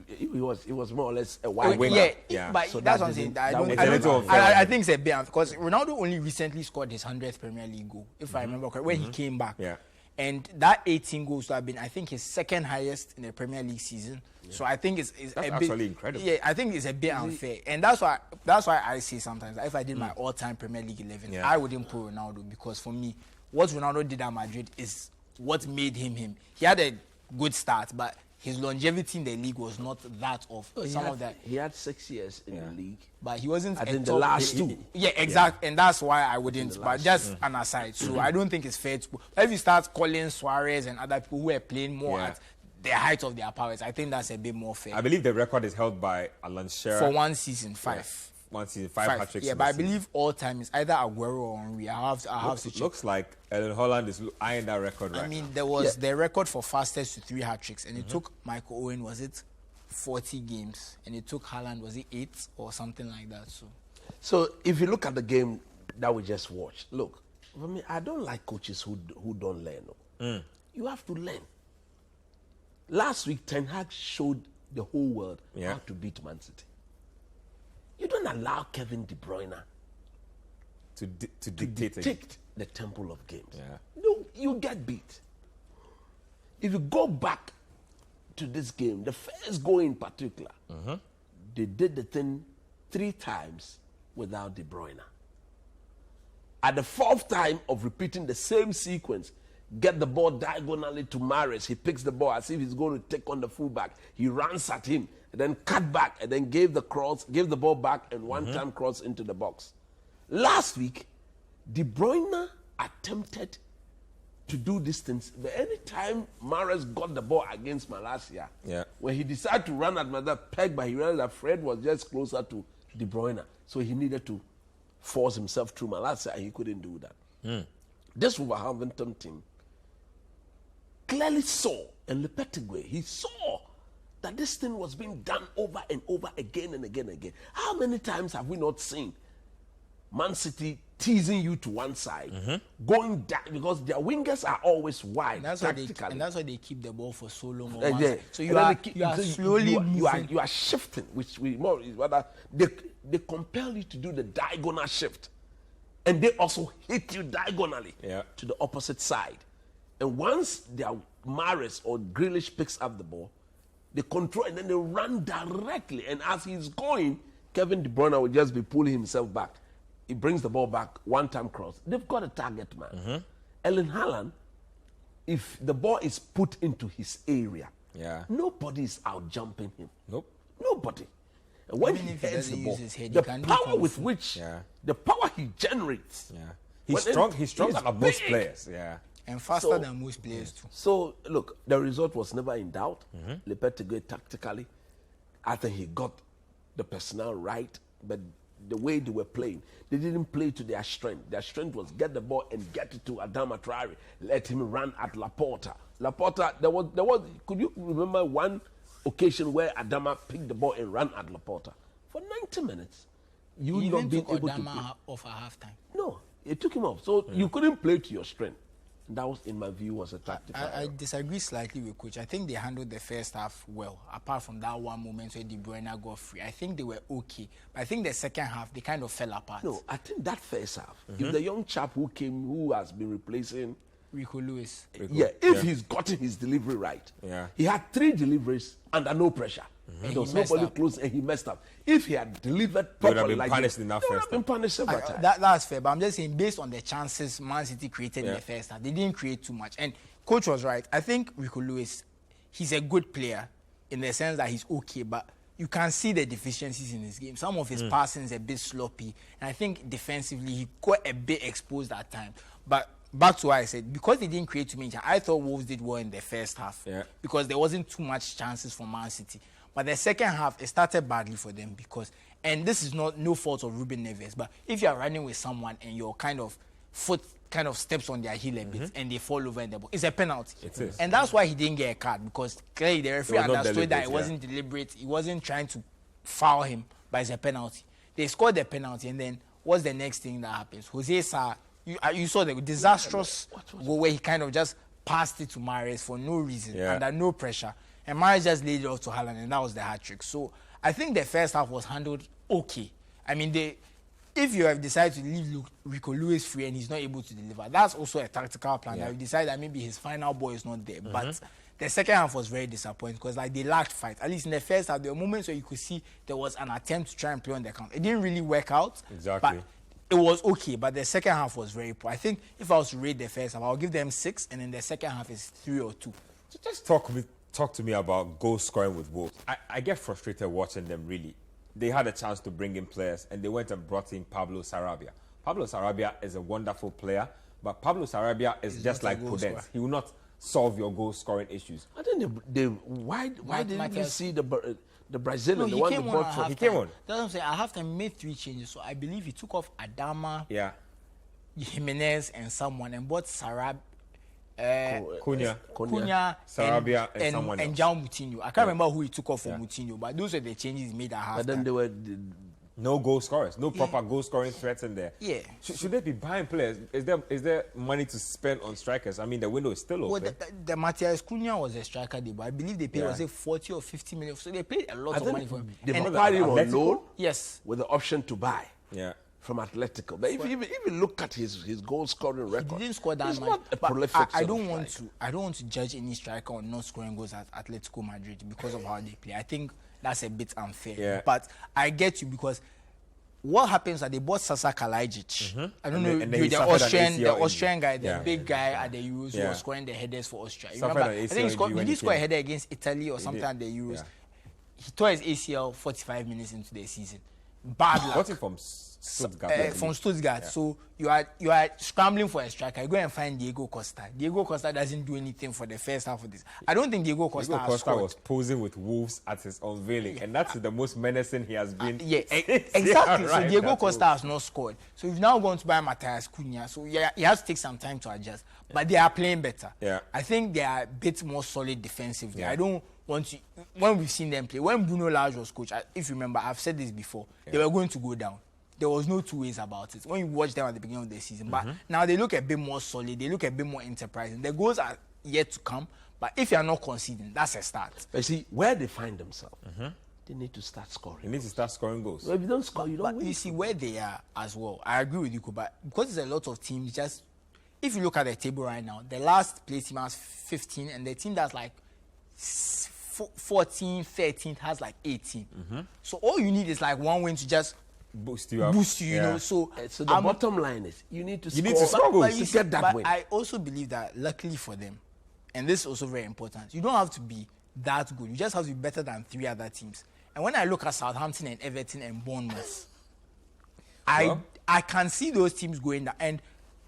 He was more or less a wide winger. Yeah. But So that's what I'm saying. I think it's a bit unfair because Ronaldo only recently scored his 100th Premier League goal, if I remember correctly, when he came back. Yeah. And that 18 goals would have been, I think, his 2nd highest in the Premier League season. Yeah. So I think it's that's a actually bit incredible. Yeah, I think it's a bit unfair, and that's why I say sometimes that if I did my all-time Premier League 11, I wouldn't put Ronaldo, because for me, what Ronaldo did at Madrid is what made him him. He had a good start, but his longevity in the league was not that of some of that. He had 6 years in the league, but he wasn't. I think the last 2. Yeah, exactly, and that's why I wouldn't. But just an aside, so I don't think it's fair to if you start calling Suarez and other people who are playing more at the height of their powers. I think that's a bit more fair. I believe the record is held by Alan Shearer for 1 season, 5. Yeah. 1 season, 5 hat-tricks. Yeah, but I believe all time is either Aguero or Henry. I have to check. Looks like Erling Haaland is eyeing that record right I mean, there was the record for fastest to 3 hat-tricks, and it took Michael Owen, was it 40 games, and it took Haaland, was it 8 or something like that. So if you look at the game that we just watched, look, for me, I don't like coaches who don't learn. You have to learn. Last week, Ten Hag showed the whole world how to beat Man City. You don't allow Kevin De Bruyne to dictate the tempo of games. Yeah. No, you get beat. If you go back to this game, the first goal in particular, they did the thing 3 times without De Bruyne. At the 4th time of repeating the same sequence, get the ball diagonally to Mahrez. He picks the ball as if he's going to take on the fullback. He runs at him, and then cut back, and then gave the ball back, and one-time cross into the box. Last week, De Bruyne attempted to do these things, but anytime Mahrez got the ball against Malaysia, when he decided to run at another peg, but he realized that Fred was just closer to De Bruyne, so he needed to force himself through Malaysia, and he couldn't do that. This Wolverhampton team clearly saw, and Lopetegui, he saw that this thing was being done over and over again and again and again. How many times have we not seen Man City teasing you to one side, going down, because their wingers are always wide. And that's why they keep the ball for so long. So you are slowly moving. You are shifting, which we more is rather they compel you to do the diagonal shift, and they also hit you diagonally to the opposite side. And once their Mahrez or Grealish picks up the ball, they control and then they run directly. And as he's going, Kevin De Bruyne will just be pulling himself back. He brings the ball back, one-time cross. They've got a target man. Erling Haaland, if the ball is put into his area, nobody is out jumping him. Nope. Nobody. And when he heads the ball, the power with which, the power he generates. He's strong. He's stronger than most players. And faster than most players too. So look, the result was never in doubt. Lopetegui tactically, I think he got the personnel right, but the way they were playing, they didn't play to their strength. Their strength was get the ball and get it to Adama Traore. Let him run at Laporta. There was. Could you remember one occasion where Adama picked the ball and ran at Laporta for 90 minutes? You not being able Adama to play off at halftime. No, It took him off. So you couldn't play to your strength. That was, in my view, was a tactical I error. disagree slightly with Coach. I think they handled the first half well, apart from that one moment where De Bruyne got free. I think they were okay. But I think the second half, they kind of fell apart. No, I think that first half, if the young chap who came, who has been replacing Rico Lewis. if he's gotten his delivery right, he had 3 deliveries under no pressure. There was nobody close, and he messed up. If he had delivered properly, like punished in that he would first have been punished several times. That's fair, but I'm just saying, based on the chances Man City created in the first half, they didn't create too much. And Coach was right. I think Rico Lewis, he's a good player in the sense that he's okay, but you can see the deficiencies in his game. Some of his passing is a bit sloppy, and I think defensively he got a bit exposed at times. But back to what I said, because they didn't create too many chances, I thought Wolves did well in the first half because there wasn't too much chances for Man City. But the second half, it started badly for them because, and this is no fault of Ruben Neves, but if you are running with someone and your kind of foot kind of steps on their heel a bit and they fall over in the ball, it's a penalty. It is. And that's why he didn't get a card, because clearly the referee understood that it wasn't deliberate. deliberate. He wasn't trying to foul him, but it's a penalty. They scored the penalty, and then what's the next thing that happens? Jose Sa, you saw the disastrous goal where he kind of just passed it to Mahrez for no reason, under no pressure. And Mahrez just laid it off to Haaland, and that was the hat-trick. So I think the first half was handled okay. I mean, if you have decided to leave Rico Lewis free and he's not able to deliver, that's also a tactical plan. You decide that maybe his final ball is not there. But the second half was very disappointing because they lacked fight. At least in the first half, there were moments where you could see there was an attempt to try and play on the counter. It didn't really work out. Exactly. But it was okay, but the second half was very poor. I think if I was to rate the first half, I'll give them 6, and then the second half is 3 or 2. So just talk to me about goal scoring with Wolves. I get frustrated watching them, really. They had a chance to bring in players, and they went and brought in Pablo Sarabia. Pablo Sarabia is a wonderful player, but Pablo Sarabia is just like Prudence. He will not solve your goal scoring issues. I think why didn't you see the Brazilian, the one they brought from? He came on. That's what I'm saying. I have to make 3 changes. So I believe he took off Adama, Jimenez, and someone, and brought Cunha, Sarabia, and someone else. And João Moutinho. I can't remember who he took off for Moutinho, but those are the changes he made at half. But then they were no goal scorers, no proper goal scoring threats in there. Yeah. Should they be buying players? Is there money to spend on strikers? I mean, the window is still open. Well, the Matias Cunha was a striker, but I believe they paid was it 40 or 50 million. So they paid a lot of money for him. They bought him on loan, yes, with the option to buy. From Atletico. But if you look at his goal scoring record, he didn't score that he's much. not a prolific I don't want to judge any striker on not scoring goals at Atletico Madrid because of how they play. I think that's a bit unfair. But I get you, because what happens is they bought Sasa Kalajic. I don't know, the Austrian guy, the big guy at the Euros who was scoring the headers for Austria. You remember? I think he scored a header against Italy or something at the Euros. He tore his ACL 45 minutes into the season. Bad luck. Got him from Stuttgart. From Stuttgart. So you are scrambling for a striker. You go and find Diego Costa. Diego Costa doesn't do anything for the first half of this. I don't think Diego Costa was posing with Wolves at his unveiling, and that's the most menacing he has been. Exactly. So Diego Costa has not scored. So you've now gone to buy Matias Cunha. So he has to take some time to adjust. But they are playing better. I think they are a bit more solid defensively. I don't want to. When we've seen them play, when Bruno Lage was coach, if you remember, I've said this before, they were going to go down. There was no 2 ways about it when you watch them at the beginning of the season. But now they look a bit more solid. They look a bit more enterprising. The goals are yet to come. But if you are not conceding, that's a start. But see, where they find themselves, they need to start scoring. They need to start scoring goals. Well, if you don't score, you don't win. You see where they are as well. I agree with you, but because there's a lot of teams, just if you look at the table right now, the last place team has 15, and the team that's like 14, 13 has like 18. So all you need is like one win to just boost you up. You know. So the bottom line is you need to score. You need to score goals to get that win. I also believe that luckily for them, and this is also very important, you don't have to be that good. You just have to be better than 3 other teams. And when I look at Southampton and Everton and Bournemouth, I can see those teams going down. And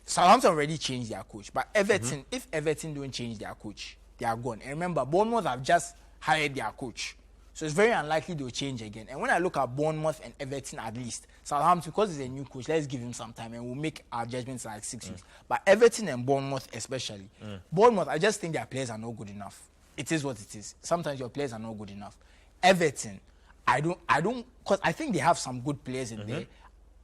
Southampton already changed their coach. But Everton, if Everton don't change their coach, they are gone. And remember, Bournemouth have just hired their coach. So it's very unlikely they'll change again. And when I look at Bournemouth and Everton, at least, Southampton, because he's a new coach, let's give him some time and we'll make our judgments in like 6 weeks. But Everton and Bournemouth especially, Bournemouth, I just think their players are not good enough. It is what it is. Sometimes your players are not good enough. Everton, I don't, because I think they have some good players in there.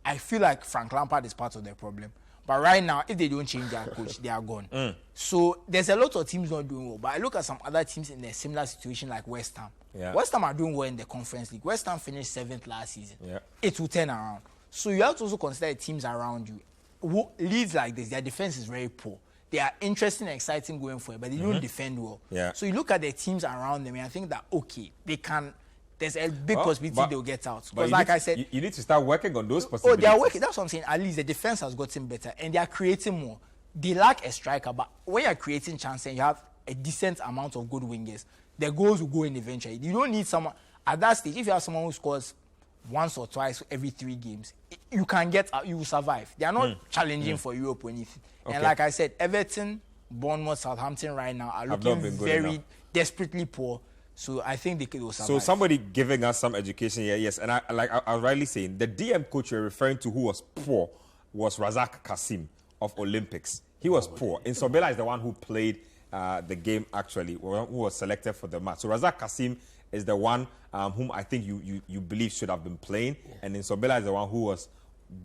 I feel like Frank Lampard is part of their problem. But right now, if they don't change their coach, they are gone. So there's a lot of teams not doing well. But I look at some other teams in a similar situation like West Ham. Yeah. West Ham are doing well in the Conference League. West Ham finished 7th last season. Yeah. It will turn around. So you have to also consider the teams around you. Who leads like this, their defense is very poor. They are interesting and exciting going for it, but they don't defend well. Yeah. So you look at the teams around them, and I think that, okay, they can. There's a big possibility they'll get out. Because like I said... You need to start working on those possibilities. Oh, they are working. That's what I'm saying. At least the defense has gotten better, and they are creating more. They lack a striker, but when you're creating chances and you have a decent amount of good wingers, the goals will go in eventually. You don't need someone... At that stage, if you have someone who scores once or twice every 3 games, you can get out, you will survive. They are not challenging for Europe or anything. Okay. And like I said, Everton, Bournemouth, Southampton right now are looking very desperately poor. So I think they will survive. So somebody giving us some education here, yes. And I was rightly saying, the DM coach you're referring to who was poor was Razak Kasim of Olympics. He was poor. Insobela is the one who played the game actually, who was selected for the match. So Razak Kasim is the one whom I think you believe should have been playing, and Insobela is the one who was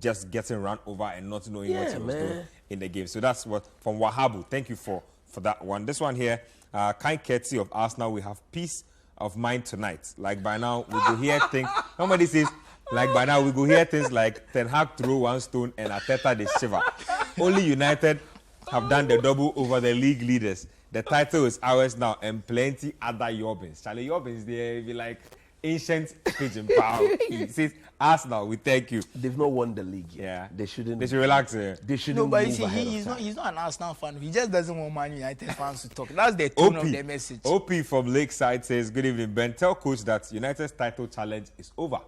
just getting run over and not knowing what he was doing in the game. So that's what from Wahabu. Thank you for that one. This one here, kind courtesy of Arsenal, we have peace of mind tonight. Like by now we go hear things. Somebody says like by now we go hear things like Ten Hag throw one stone and Arteta they shiver. Only United have done the double over the league leaders. The title is ours now, and plenty other Yobbins. Charlie Yobbins, they be like ancient pigeon power. He says, Arsenal, we thank you. They've not won the league yet. Yeah. They shouldn't. They should relax. They shouldn't. No, but move you see, he's not an Arsenal fan. He just doesn't want Man United fans to talk. That's the tone of their message. OP from Lakeside says, good evening, Ben. Tell coach that United's title challenge is over.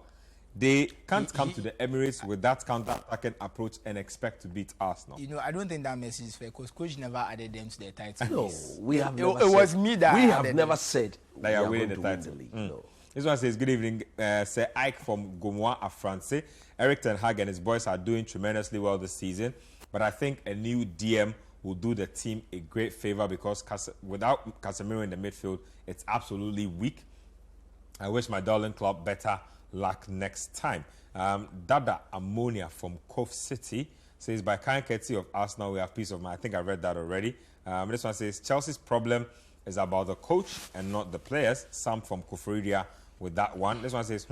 They can't come to the Emirates with that counter-attacking approach and expect to beat Arsenal. You know, I don't think that message is fair because coach never added them to the title. No, we have it was me that we have added never them. said that you are winning the title. Win the league. No. This one says, good evening, Sir Ike from Gomoa Afranse. Eric Ten Hag and his boys are doing tremendously well this season, but I think a new DM will do the team a great favor because without Casemiro in the midfield, it's absolutely weak. I wish my darling club better luck next time. Dada Ammonia from Cove City says, by kind courtesy of Arsenal, we have peace of mind. I think I read that already. This one says, Chelsea's problem is about the coach and not the players. Sam from Kufuridia with that one. This one says,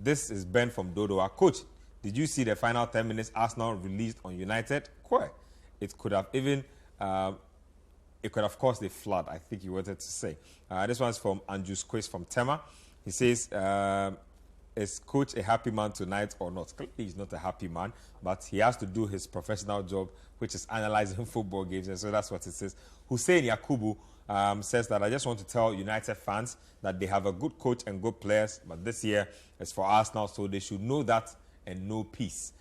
this is Ben from Dodoa. Coach, did you see the final 10 minutes Arsenal released on United? Quite. It could have even, it could have caused a flood, I think you wanted to say. This one's from Andrew's Quiz from Tema. He says, is coach a happy man tonight or not? Clearly he's not a happy man, but he has to do his professional job, which is analyzing football games, and so that's what it says. Hussein Yakubu says that I just want to tell United fans that they have a good coach and good players, but this year is for Arsenal, so they should know that and know peace.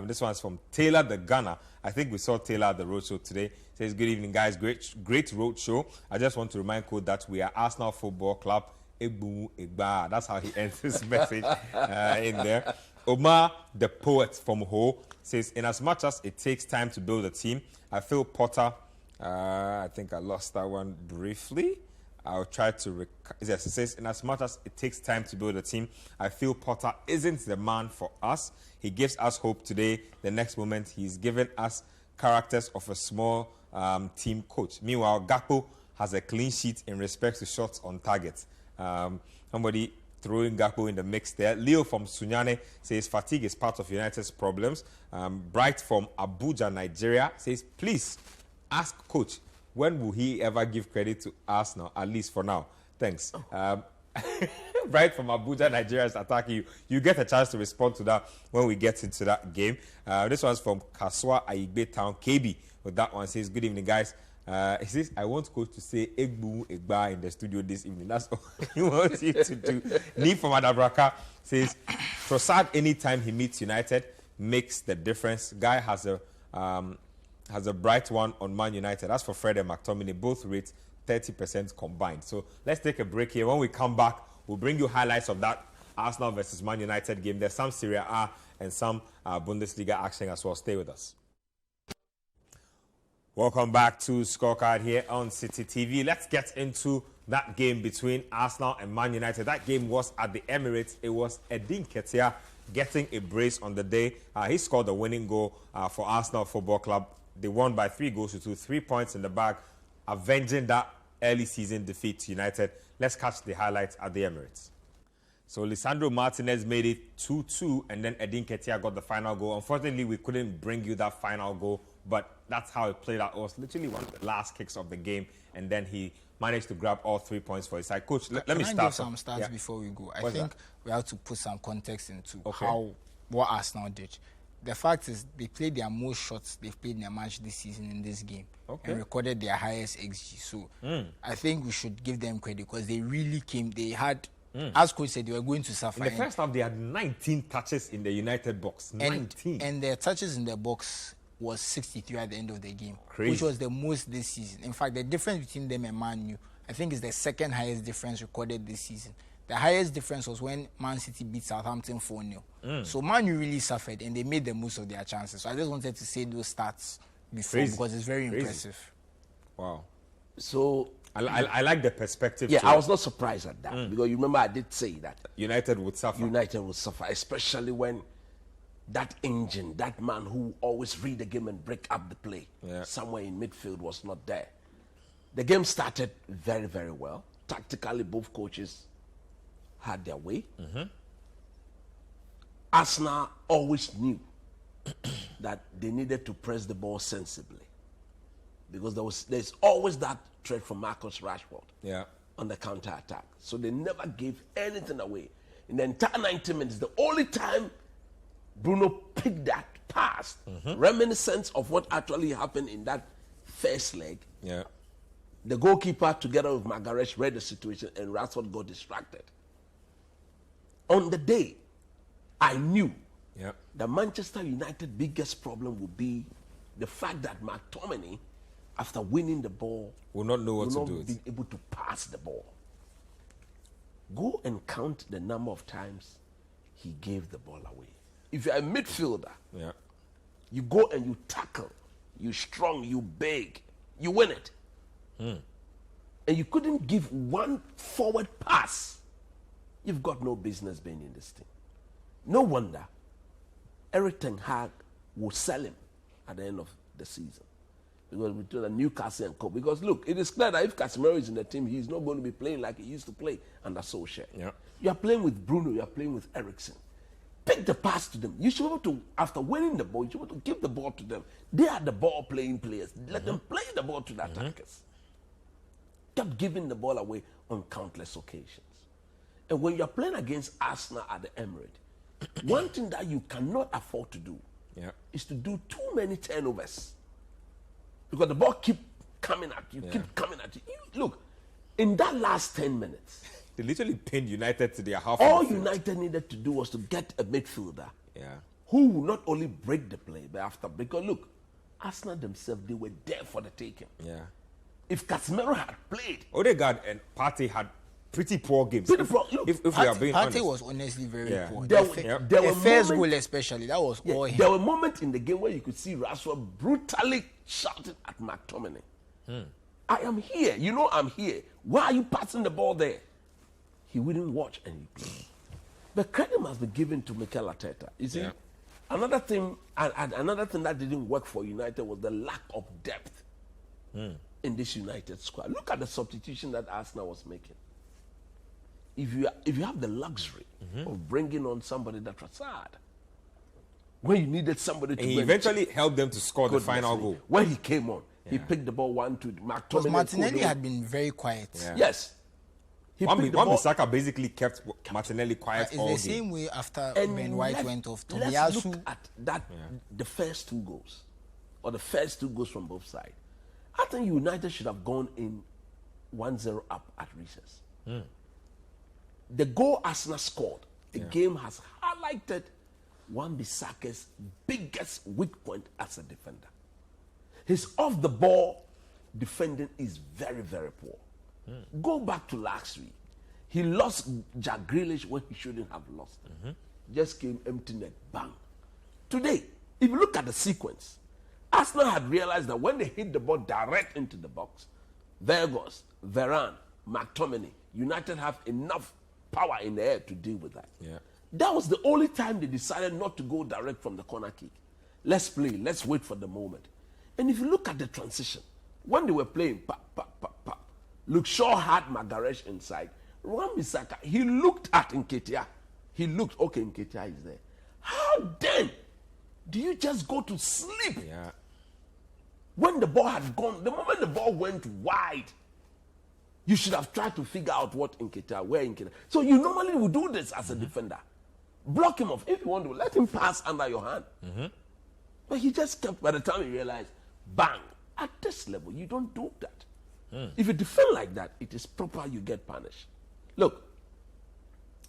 This one's from Taylor the Gunner. I think we saw Taylor at the roadshow today. Says, good evening, guys. Great roadshow. I just want to remind Coach that we are Arsenal Football Club. That's how he ends his message in there. Omar, the poet from Ho, says, in as much as it takes time to build a team, I feel Potter, I think I lost that one briefly. I'll try to... Yes, it says, in as much as it takes time to build a team, I feel Potter isn't the man for us. He gives us hope today. The next moment, he's given us characters of a small team coach. Meanwhile, Gakpo has a clean sheet in respect to shots on target. Somebody throwing Gakpo in the mix there. Leo from Sunyane says fatigue is part of United's problems. Bright from Abuja, Nigeria says, please ask coach, when will he ever give credit to Arsenal, at least for now? Thanks. Bright from Abuja, Nigeria is attacking you. You get a chance to respond to that when we get into that game. This one's from Kaswa Aigbe Town, KB. With that one says, good evening, guys. He says, I want coach to say Egbu Egba in the studio this evening. That's all he wants you to do. Lee from Adabraka says, Trossard, anytime he meets United, makes the difference. Guy has a bright one on Man United. As for Fred and McTominay, both rates 30% combined. So let's take a break here. When we come back, we'll bring you highlights of that Arsenal versus Man United game. There's some Serie A and some Bundesliga action as well. Stay with us. Welcome back to Scorecard here on Citi TV. Let's get into that game between Arsenal and Man United. That game was at the Emirates. It was Edin Ketia getting a brace on the day. He scored the winning goal for Arsenal Football Club. They won by 3-2, 3 points in the bag, avenging that early season defeat to United. Let's catch the highlights at the Emirates. So Lisandro Martinez made it 2-2, and then Edin Ketia got the final goal. Unfortunately, we couldn't bring you that final goal, but that's how it played out. It was literally one of the last kicks of the game, and then he managed to grab all 3 points for his side. Coach, let me start. Can I give some stats before we go? I think we have to put some context into what Arsenal did. The fact is, they played their most shots they've played in a match this season in this game and recorded their highest XG. So I think we should give them credit because they really came. They had, as coach said, they were going to suffer. In the first half, they had 19 touches in the United box. 19. And their touches in the box was 63 at the end of the game, Crazy. which was the most this season. In fact, the difference between them and Man U, I think, is the second highest difference recorded this season. The highest difference was when Man City beat Southampton 4-0. So Man U really suffered, and they made the most of their chances. So I just wanted to say those stats before because it's very impressive. Wow. So I like the perspective. Yeah, I was not surprised at that because you remember I did say that United would suffer. United would suffer, especially when that engine, that man who always read the game and break up the play, somewhere in midfield was not there. The game started very, very well. Tactically, both coaches had their way. Arsenal always knew that they needed to press the ball sensibly because there's always that threat from Marcus Rashford on the counter-attack. So they never gave anything away. In the entire 90 minutes, the only time Bruno picked that pass, reminiscent of what actually happened in that first leg, the goalkeeper together with Magaresh read the situation and Rashford got distracted. On the day, I knew that Manchester United's biggest problem would be the fact that McTominay, after winning the ball, will not know what to do. Be able to pass the ball. Go and count the number of times he gave the ball away. If you're a midfielder, you go and you tackle, you strong, you big, you win it. And you couldn't give one forward pass. You've got no business being in this team. No wonder Eric Ten Hag will sell him at the end of the season. Because between the Newcastle and Co. Because look, it is clear that if Casemiro is in the team, he's not going to be playing like he used to play under Solskjaer. You are playing with Bruno, you are playing with Eriksen. Pick the pass to them. You should be able to, after winning the ball, you should be able to give the ball to them. They are the ball playing players. Let them play the ball to the attackers. Kept giving the ball away on countless occasions. And when you're playing against Arsenal at the Emirates, one thing that you cannot afford to do is to do too many turnovers. Because the ball keep coming at you, keep coming at you. Look, in that last 10 minutes, they literally pinned United to their half. All United needed to do was to get a midfielder who would not only break the play, but after, because look, Arsenal themselves, they were there for the taking. If Casemiro had played, Odegaard and Partey had pretty poor games. Look, if we are being honest. Partey was honestly very poor. There were first goal especially, that was all him. There were moments in the game where you could see Rashford brutally shouting at McTominay. I am here. You know I'm here. Why are you passing the ball there? He wouldn't watch and he played. But credit must be given to Mikel Arteta. You see, another thing that didn't work for United was the lack of depth in this United squad. Look at the substitution that Arsenal was making. If you have the luxury of bringing on somebody that Trossard, when you needed somebody to, and he eventually helped them to score the final goal. When he came on, he picked the ball 1-2. Because Martinelli had been very quiet. Yes. Wan-Bissaka basically kept Martinelli quiet all game. It's the same way after Ben White went off. Let's look at that, the first 2 goals, or the first 2 goals from both sides. I think United should have gone in 1-0 up at recess. The goal Arsenal scored, the game has highlighted Wan-Bissaka's biggest weak point as a defender. His off-the-ball defending is very, very poor. Go back to last week. He lost Jack Grealish when he shouldn't have lost. Just came empty net, bang. Today, if you look at the sequence, Arsenal had realized that when they hit the ball direct into the box, Vegas, Varane, McTominay, United have enough power in the air to deal with that. That was the only time they decided not to go direct from the corner kick. Let's play. Let's wait for the moment. And if you look at the transition, when they were playing, Luke Shaw had Magaresh inside. Wan-Bissaka, he looked at Nketiah. He looked, okay, Nketiah is there. How then do you just go to sleep? Yeah. When the ball had gone, the moment the ball went wide, you should have tried to figure out where Nketiah. So you normally would do this as a defender. Block him off. If you want to, let him pass under your hand. But he just kept, by the time he realized, bang. At this level, you don't do that. If you defend like that, it is proper you get punished. Look,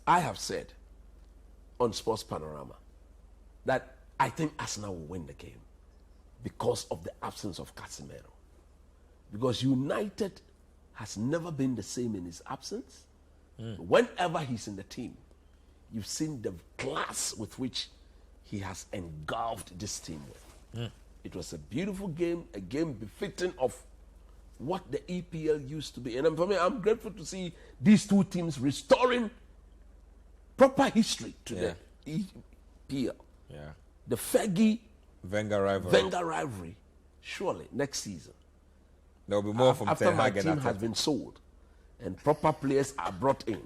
I have said on Sports Panorama that I think Arsenal will win the game because of the absence of Casemiro. Because United has never been the same in his absence. Whenever he's in the team, you've seen the class with which he has engulfed this team with. It was a beautiful game, a game befitting of what the EPL used to be. And for me, I'm grateful to see these two teams restoring proper history to the EPL. Yeah. The Wenger rivalry. Surely, next season. There'll be more from after Ten my Hag team and has been sold and proper players are brought in,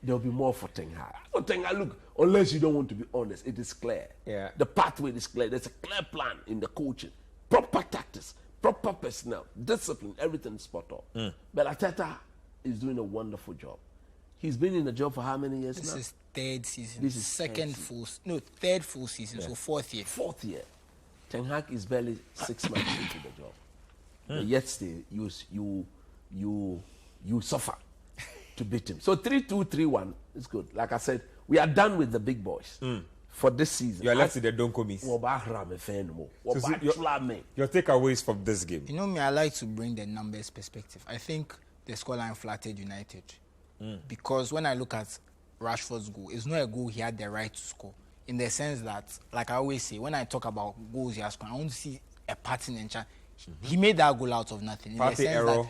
there'll be more for Ten Hag. For Ten Hag, look, unless you don't want to be honest, it is clear. Yeah. The pathway is clear. There's a clear plan in the coaching, proper tactics, proper personnel, discipline, everything is spot on. But Arteta is doing a wonderful job. He's been in the job for how many years now? This is third season. This is third full season, so fourth year. Fourth year. Ten Hag is barely 6 months into the job. But yet still, you suffer to beat him. So 3-2, 3-1 is good. Like I said, we are done with the big boys for this season. You are left with the Donkomis. Your takeaways from this game? You know me, I like to bring the numbers perspective. I think the scoreline flattered United. Because when I look at Rashford's goal, it's not a goal he had the right to score. In the sense that, like I always say, when I talk about goals he has scored, I want to see a pattern and chance. He made that goal out of nothing. In the sense error. that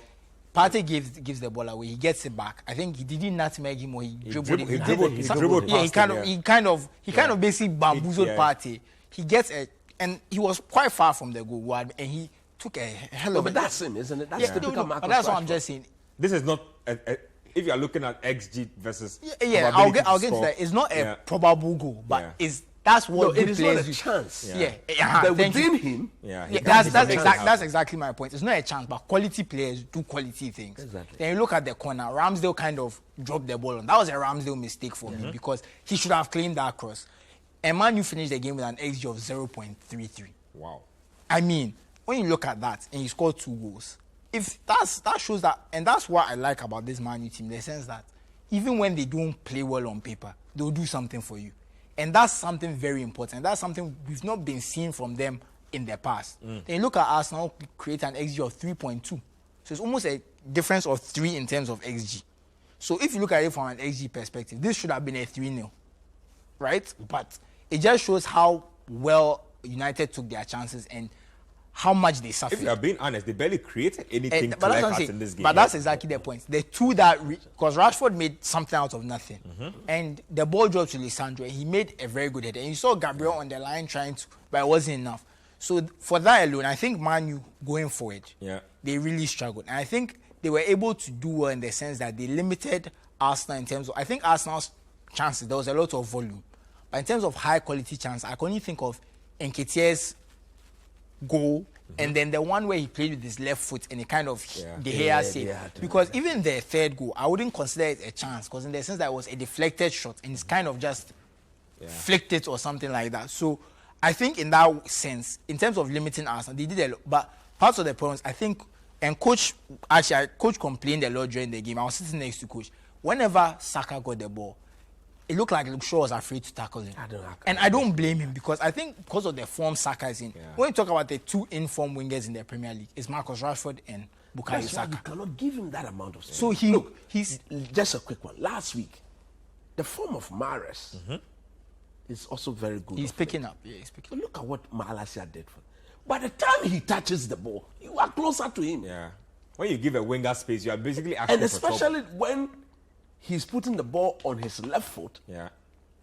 Partey gives the ball away. He gets it back. I think he didn't nutmeg him or he dribbled him. He dribbled Yeah, past he kind of basically bamboozled Partey. He gets a, and he was quite far from the goal, and he took a hell of a. But that's him, isn't it? That's typical Marcus But that's what Rashford. I'm just saying. This is not if you are looking at XG versus I'll get to that. It's not a probable goal, but that's what it is not a do. chance. But within him, that's exactly my point. It's not a chance, but quality players do quality things. Exactly. Then you look at the corner. Ramsdale kind of dropped the ball on. That was a Ramsdale mistake for me because he should have claimed that cross. And Man Utd finished the game with an XG of 0.33. Wow. I mean, when you look at that and he scored 2 goals, if that shows that, and that's what I like about this Man Utd team, in the sense that even when they don't play well on paper, they'll do something for you. And that's something very important. That's something we've not been seeing from them in the past. Then you look at Arsenal create an XG of 3.2. So it's almost a difference of 3 in terms of XG. So if you look at it from an XG perspective, this should have been a 3-0, right? But it just shows how well United took their chances and how much they suffered. If you are being honest, they barely created anything in this game. But that's exactly the point. The two that, because Rashford made something out of nothing. And the ball dropped to Lisandro, and he made a very good header. And you saw Gabriel on the line trying to, but it wasn't enough. So for that alone, I think Man U going forward, they really struggled. And I think they were able to do well in the sense that they limited Arsenal in terms of, I think Arsenal's chances, there was a lot of volume. But in terms of high quality chance, I can only think of Nketiah's goal, and then the one where he played with his left foot and he kind of the hair save. Because even the third goal, I wouldn't consider it a chance, because in the sense that it was a deflected shot and it's kind of just flicked it or something like that. So I think in that sense, in terms of limiting Arsenal, they did a lot. But parts of the problems, I think, and coach complained a lot during the game. I was sitting next to coach. Whenever Saka got the ball, it looked like Luke Shaw was afraid to tackle him. I don't blame him, because I think because of the form Saka is in. When you talk about the 2 informed wingers in the Premier League, it's Marcus Rashford and Bukayo Saka. You cannot give him that amount of space. So he's just a quick one. Last week, the form of Mahrez is also very good. He's picking up. Yeah, he's picking up. Look at what Malacia did for him. By the time he touches the ball, you are closer to him. Yeah. When you give a winger space, you are basically asking and for especially trouble. when he's putting the ball on his left foot. Yeah.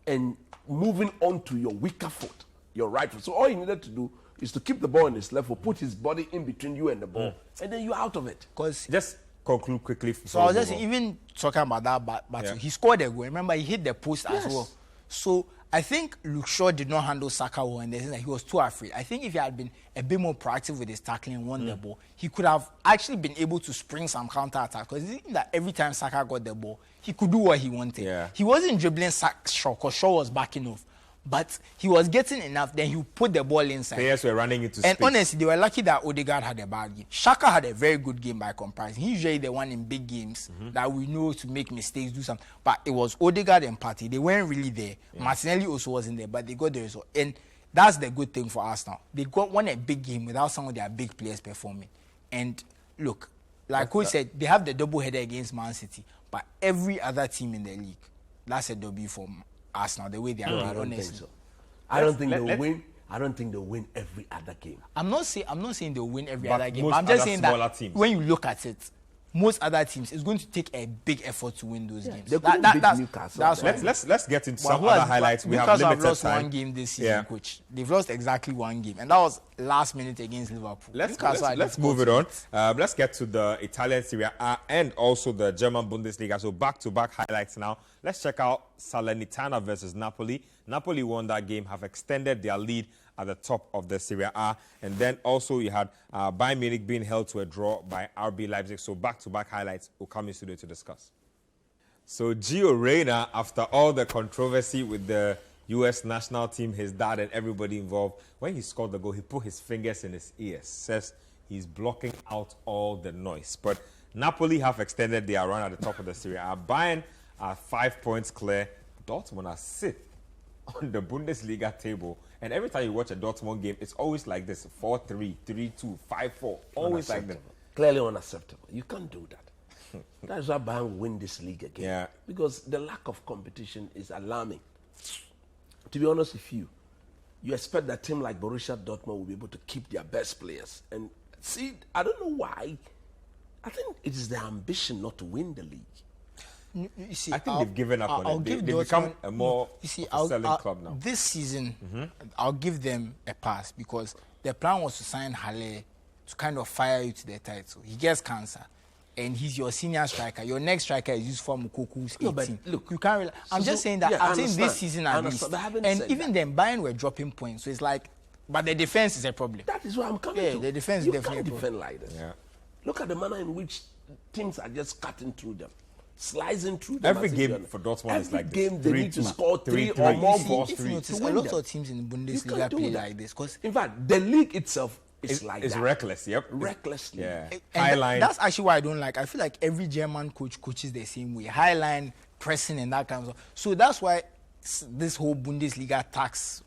and moving on to your weaker foot, your right foot. So all he needed to do is to keep the ball in his left foot, put his body in between you and the ball, and then you're out of it. Because just conclude quickly. So I was just even talking about that, but he scored a goal. Remember, he hit the post as well. So I think Luke Shaw did not handle Saka well, and he was too afraid. I think if he had been a bit more proactive with his tackling and won the ball, he could have actually been able to spring some counter attack. Because I think that every time Saka got the ball, he could do what he wanted. Yeah. He wasn't dribbling Shaw because Shaw was backing off. But he was getting enough, then he put the ball inside. Players were running into space. And honestly, they were lucky that Odegaard had a bad game. Xhaka had a very good game by comparison. He's usually the one in big games that we know to make mistakes, do something. But it was Odegaard and Partey. They weren't really there. Martinelli also wasn't there, but they got the result. And that's the good thing for us now. They won a big game without some of their big players performing. And look, like Coach said, they have the double header against Man City. But every other team in the league, that's a W for Arsenal, the way they are playing, I don't honestly. think so. I don't think they'll win. I don't think they'll win every other game. I'm not saying they'll win every But other game. most I'm just other saying smaller that teams. when you look at it, most other teams, it's going to take a big effort to win those games. They couldn't beat Newcastle. That's why. Let's get into Well, some other highlights. We have Newcastle limited lost time. one game this season, Coach. They've lost exactly one game, and that was last minute against Liverpool. Let's move it on. Let's get to the Italian Serie A and also the German Bundesliga. So back-to-back highlights now. Let's check out Salernitana versus Napoli. Napoli won that game, have extended their lead at the top of the Serie A. And then also you had Bayern Munich being held to a draw by RB Leipzig. So back-to-back highlights will come in studio to discuss. So Gio Reyna, after all the controversy with the U.S. national team, his dad and everybody involved, when he scored the goal, he put his fingers in his ears. Says he's blocking out all the noise. But Napoli have extended their run at the top of the Serie A. Bayern are 5 points clear. Dortmund are sixth on the Bundesliga table. And every time you watch a Dortmund game, it's always like this: 4-3, 3-2, 5-4. Always like that. Clearly unacceptable. You can't do that. That's why Bayern win this league again. Yeah. Because the lack of competition is alarming. To be honest with you, you expect that a team like Borussia Dortmund will be able to keep their best players. And see, I don't know why. I think it is their ambition not to win the league. You see, I think they've given up on it. They've Dortmund become a more selling club now. This season, I'll give them a pass because the plan was to sign Halle to kind of fire you to the title. He gets cancer, and he's your senior striker. Your next striker is used for Mukoku's 18. No, but look, you can't really, I'm just saying that. I'm saying this season at least. And even then, Bayern were dropping points. So it's like, but the defense is a problem. That is why I'm coming to. The defense you is definitely can't defend like this. Yeah. Look at the manner in which teams are just cutting through them, slicing through them. Every game for Dortmund is like this. Every game they need to score 3 3-3. or more You goals see, if you notice, to a win lot them. of teams in the You Bundesliga can't do play that. like this. Because in fact, the league itself is like it's that. reckless, yep. Recklessly. Yeah. And Highline. that's actually why I don't like. I feel like every German coach coaches the same way. Highline, pressing, and that kind of stuff. So that's why this whole Bundesliga tax,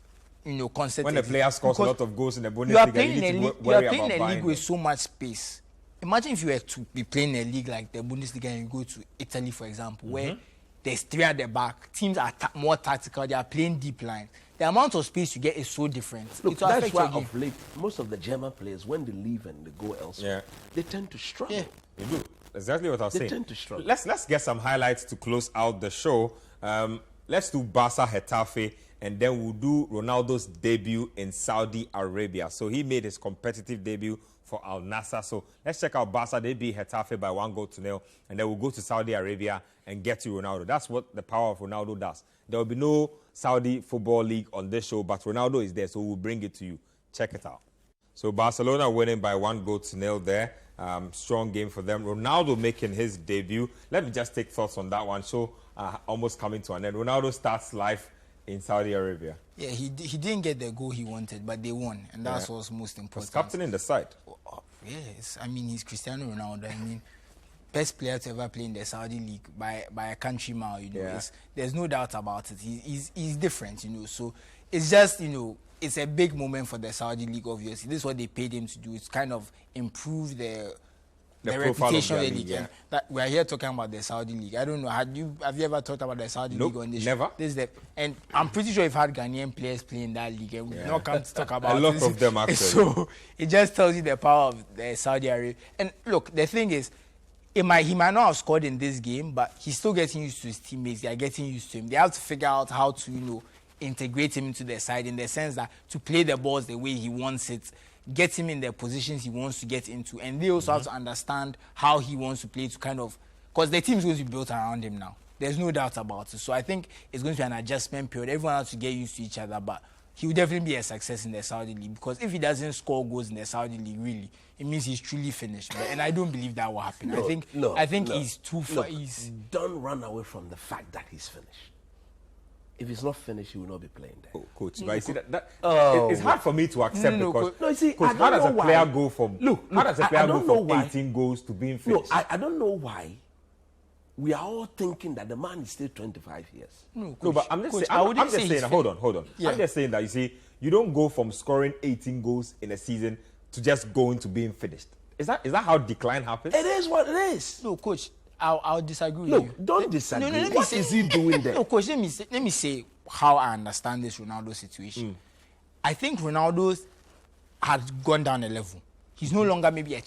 concept. When the player scores a lot of goals in the Bundesliga, you are playing need in to a league. You are worry playing about in a league buying with them. so much space. Imagine if you were to be playing a league like the Bundesliga and you go to Italy, for example, where there's 3 at the back. Teams are more tactical. They are playing deep line. The amount of space you get is so different. Look, It will that's affect why your game. of late, most of the German players, when they leave and they go elsewhere, they tend to struggle. Yeah. You do. Exactly what I was They saying. tend to struggle. Let's get some highlights to close out the show. Let's do Barca Getafe, and then we'll do Ronaldo's debut in Saudi Arabia. So he made his competitive debut for Al Nassr. So let's check out Barca. They beat Getafe by 1-0, and then we'll go to Saudi Arabia and get to Ronaldo. That's what the power of Ronaldo does. There will be no Saudi Football League on this show, but Ronaldo is there, so we'll bring it to you. Check it out. So Barcelona winning by 1-0 there. Strong game for them. Ronaldo making his debut. Let me just take thoughts on that one. So almost coming to an end. Ronaldo starts life in Saudi Arabia. Yeah, he didn't get the goal he wanted, but they won, and that's what's most important. Was captain in the side. Yes, I mean, he's Cristiano Ronaldo. I mean, best player to ever play in the Saudi league by a country mile. There's no doubt about it. He's different. So it's just it's a big moment for the Saudi league. Obviously, this is what they paid him to do. It's kind of improve the reputation of the league. Yeah. That we're here talking about the Saudi league. I don't know. Have you ever talked about the Saudi league on this show? Never. And I'm pretty sure you've had Ghanaian players playing that league, and we've not come to talk about a lot this. of them actually. So it just tells you the power of the Saudi Arabia. And look, the thing is, he might not have scored in this game, but he's still getting used to his teammates. They are getting used to him. They have to figure out how to, integrate him into their side in the sense that to play the balls the way he wants it, get him in the positions he wants to get into. And they also have to understand how he wants to play to kind of, because the team is going to be built around him now. There's no doubt about it. So I think it's going to be an adjustment period. Everyone has to get used to each other, but he will definitely be a success in the Saudi League, because if he doesn't score goals in the Saudi League, really, it means he's truly finished. And I don't believe that will happen. I think he's too far. Don't run away from the fact that he's finished. If he's not finished, he will not be playing there. Oh, coach, but you see it's hard for me to accept because how does a player go from how does a player go from 18 goals to being finished? No, I don't know why. We are all thinking that the man is still 25 years. No, but I'm just saying, hold on. Yeah. I'm just saying that, you see, you don't go from scoring 18 goals in a season to just going to being finished. Is that how decline happens? It is what it is. No, coach, I'll disagree with you. Don't disagree. No, what is he doing there? No, coach, let me say how I understand this Ronaldo situation. I think Ronaldo has gone down a level. He's no longer maybe a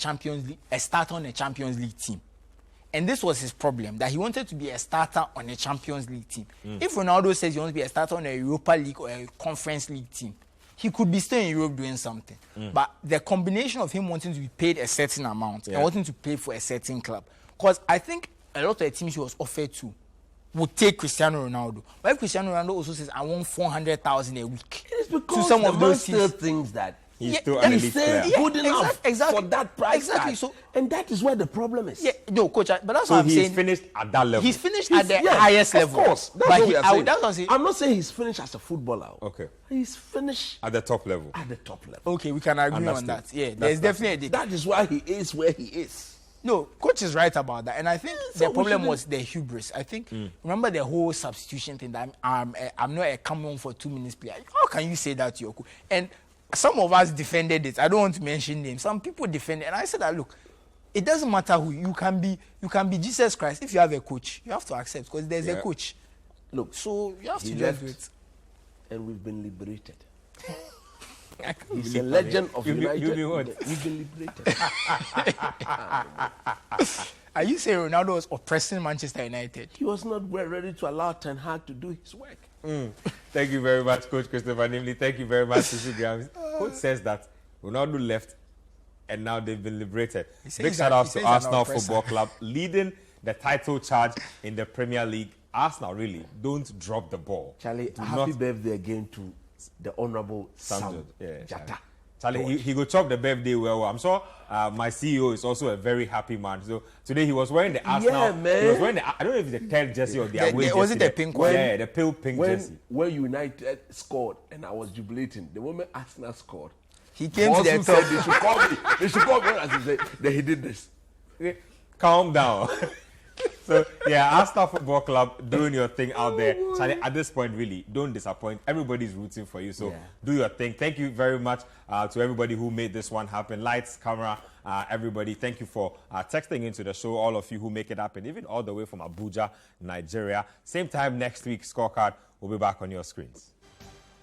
starter on a Champions League team. And this was his problem, that he wanted to be a starter on a Champions League team. If Ronaldo says he wants to be a starter on a Europa League or a Conference League team, he could be still in Europe doing something. But the combination of him wanting to be paid a certain amount and wanting to play for a certain club, because I think a lot of the teams he was offered to would take Cristiano Ronaldo. But if Cristiano Ronaldo also says, I want 400,000 a week, it is because some of those still things that he's still an elite player. Good enough for that price. Exactly. So, and that is where the problem is. Yeah, no, coach, but that's what I'm saying. So he's finished at that level. He's finished at the highest level. Of course. That's what we are saying. That's what I'm saying. I'm not saying he's finished as a footballer. Okay. He's finished at the top level. At the top level. Okay, we can agree on that. Yeah, there's definitely that is why he is where he is. No, coach is right about that, and I think the problem was the hubris. I think remember the whole substitution thing, that I'm not a come on for 2 minutes player. How can you say that to your coach? And some of us defended it. I don't want to mention names. Some people defended, and I said that look, it doesn't matter who you can be. You can be Jesus Christ. If you have a coach, you have to accept, because there's a coach. Look, so you have to just do it. And we've been liberated. He's a legend of United. We've been liberated. Are you saying Ronaldo was oppressing Manchester United? He was not ready to allow Ten Hag to do his work. Thank you very much, Coach Christopher Nimley. Thank you very much, Citi Grams. Coach says that Ronaldo left and now they've been liberated. Big shout out to Arsenal Football Club leading the title charge in the Premier League. Arsenal, really, don't drop the ball. Charlie, happy birthday again to the Honourable Sam Jata. Charlie, he go chop the birthday well. I'm sure my CEO is also a very happy man. So today he was wearing the Arsenal. Yeah, man. He was wearing I don't know if it's the third jersey or the away jersey. Was it the pink one? Yeah, the pale pink jersey. When United scored and I was jubilating, the moment Arsenal scored, he came to the top. They should call me. They should call me as he said that he did this. Calm down. So, yeah, Arsenal Football Club, doing your thing out there. Charlie, at this point, really, don't disappoint. Everybody's rooting for you, so do your thing. Thank you very much to everybody who made this one happen. Lights, camera, everybody. Thank you for texting into the show, all of you who make it happen, even all the way from Abuja, Nigeria. Same time next week, Scorecard will be back on your screens.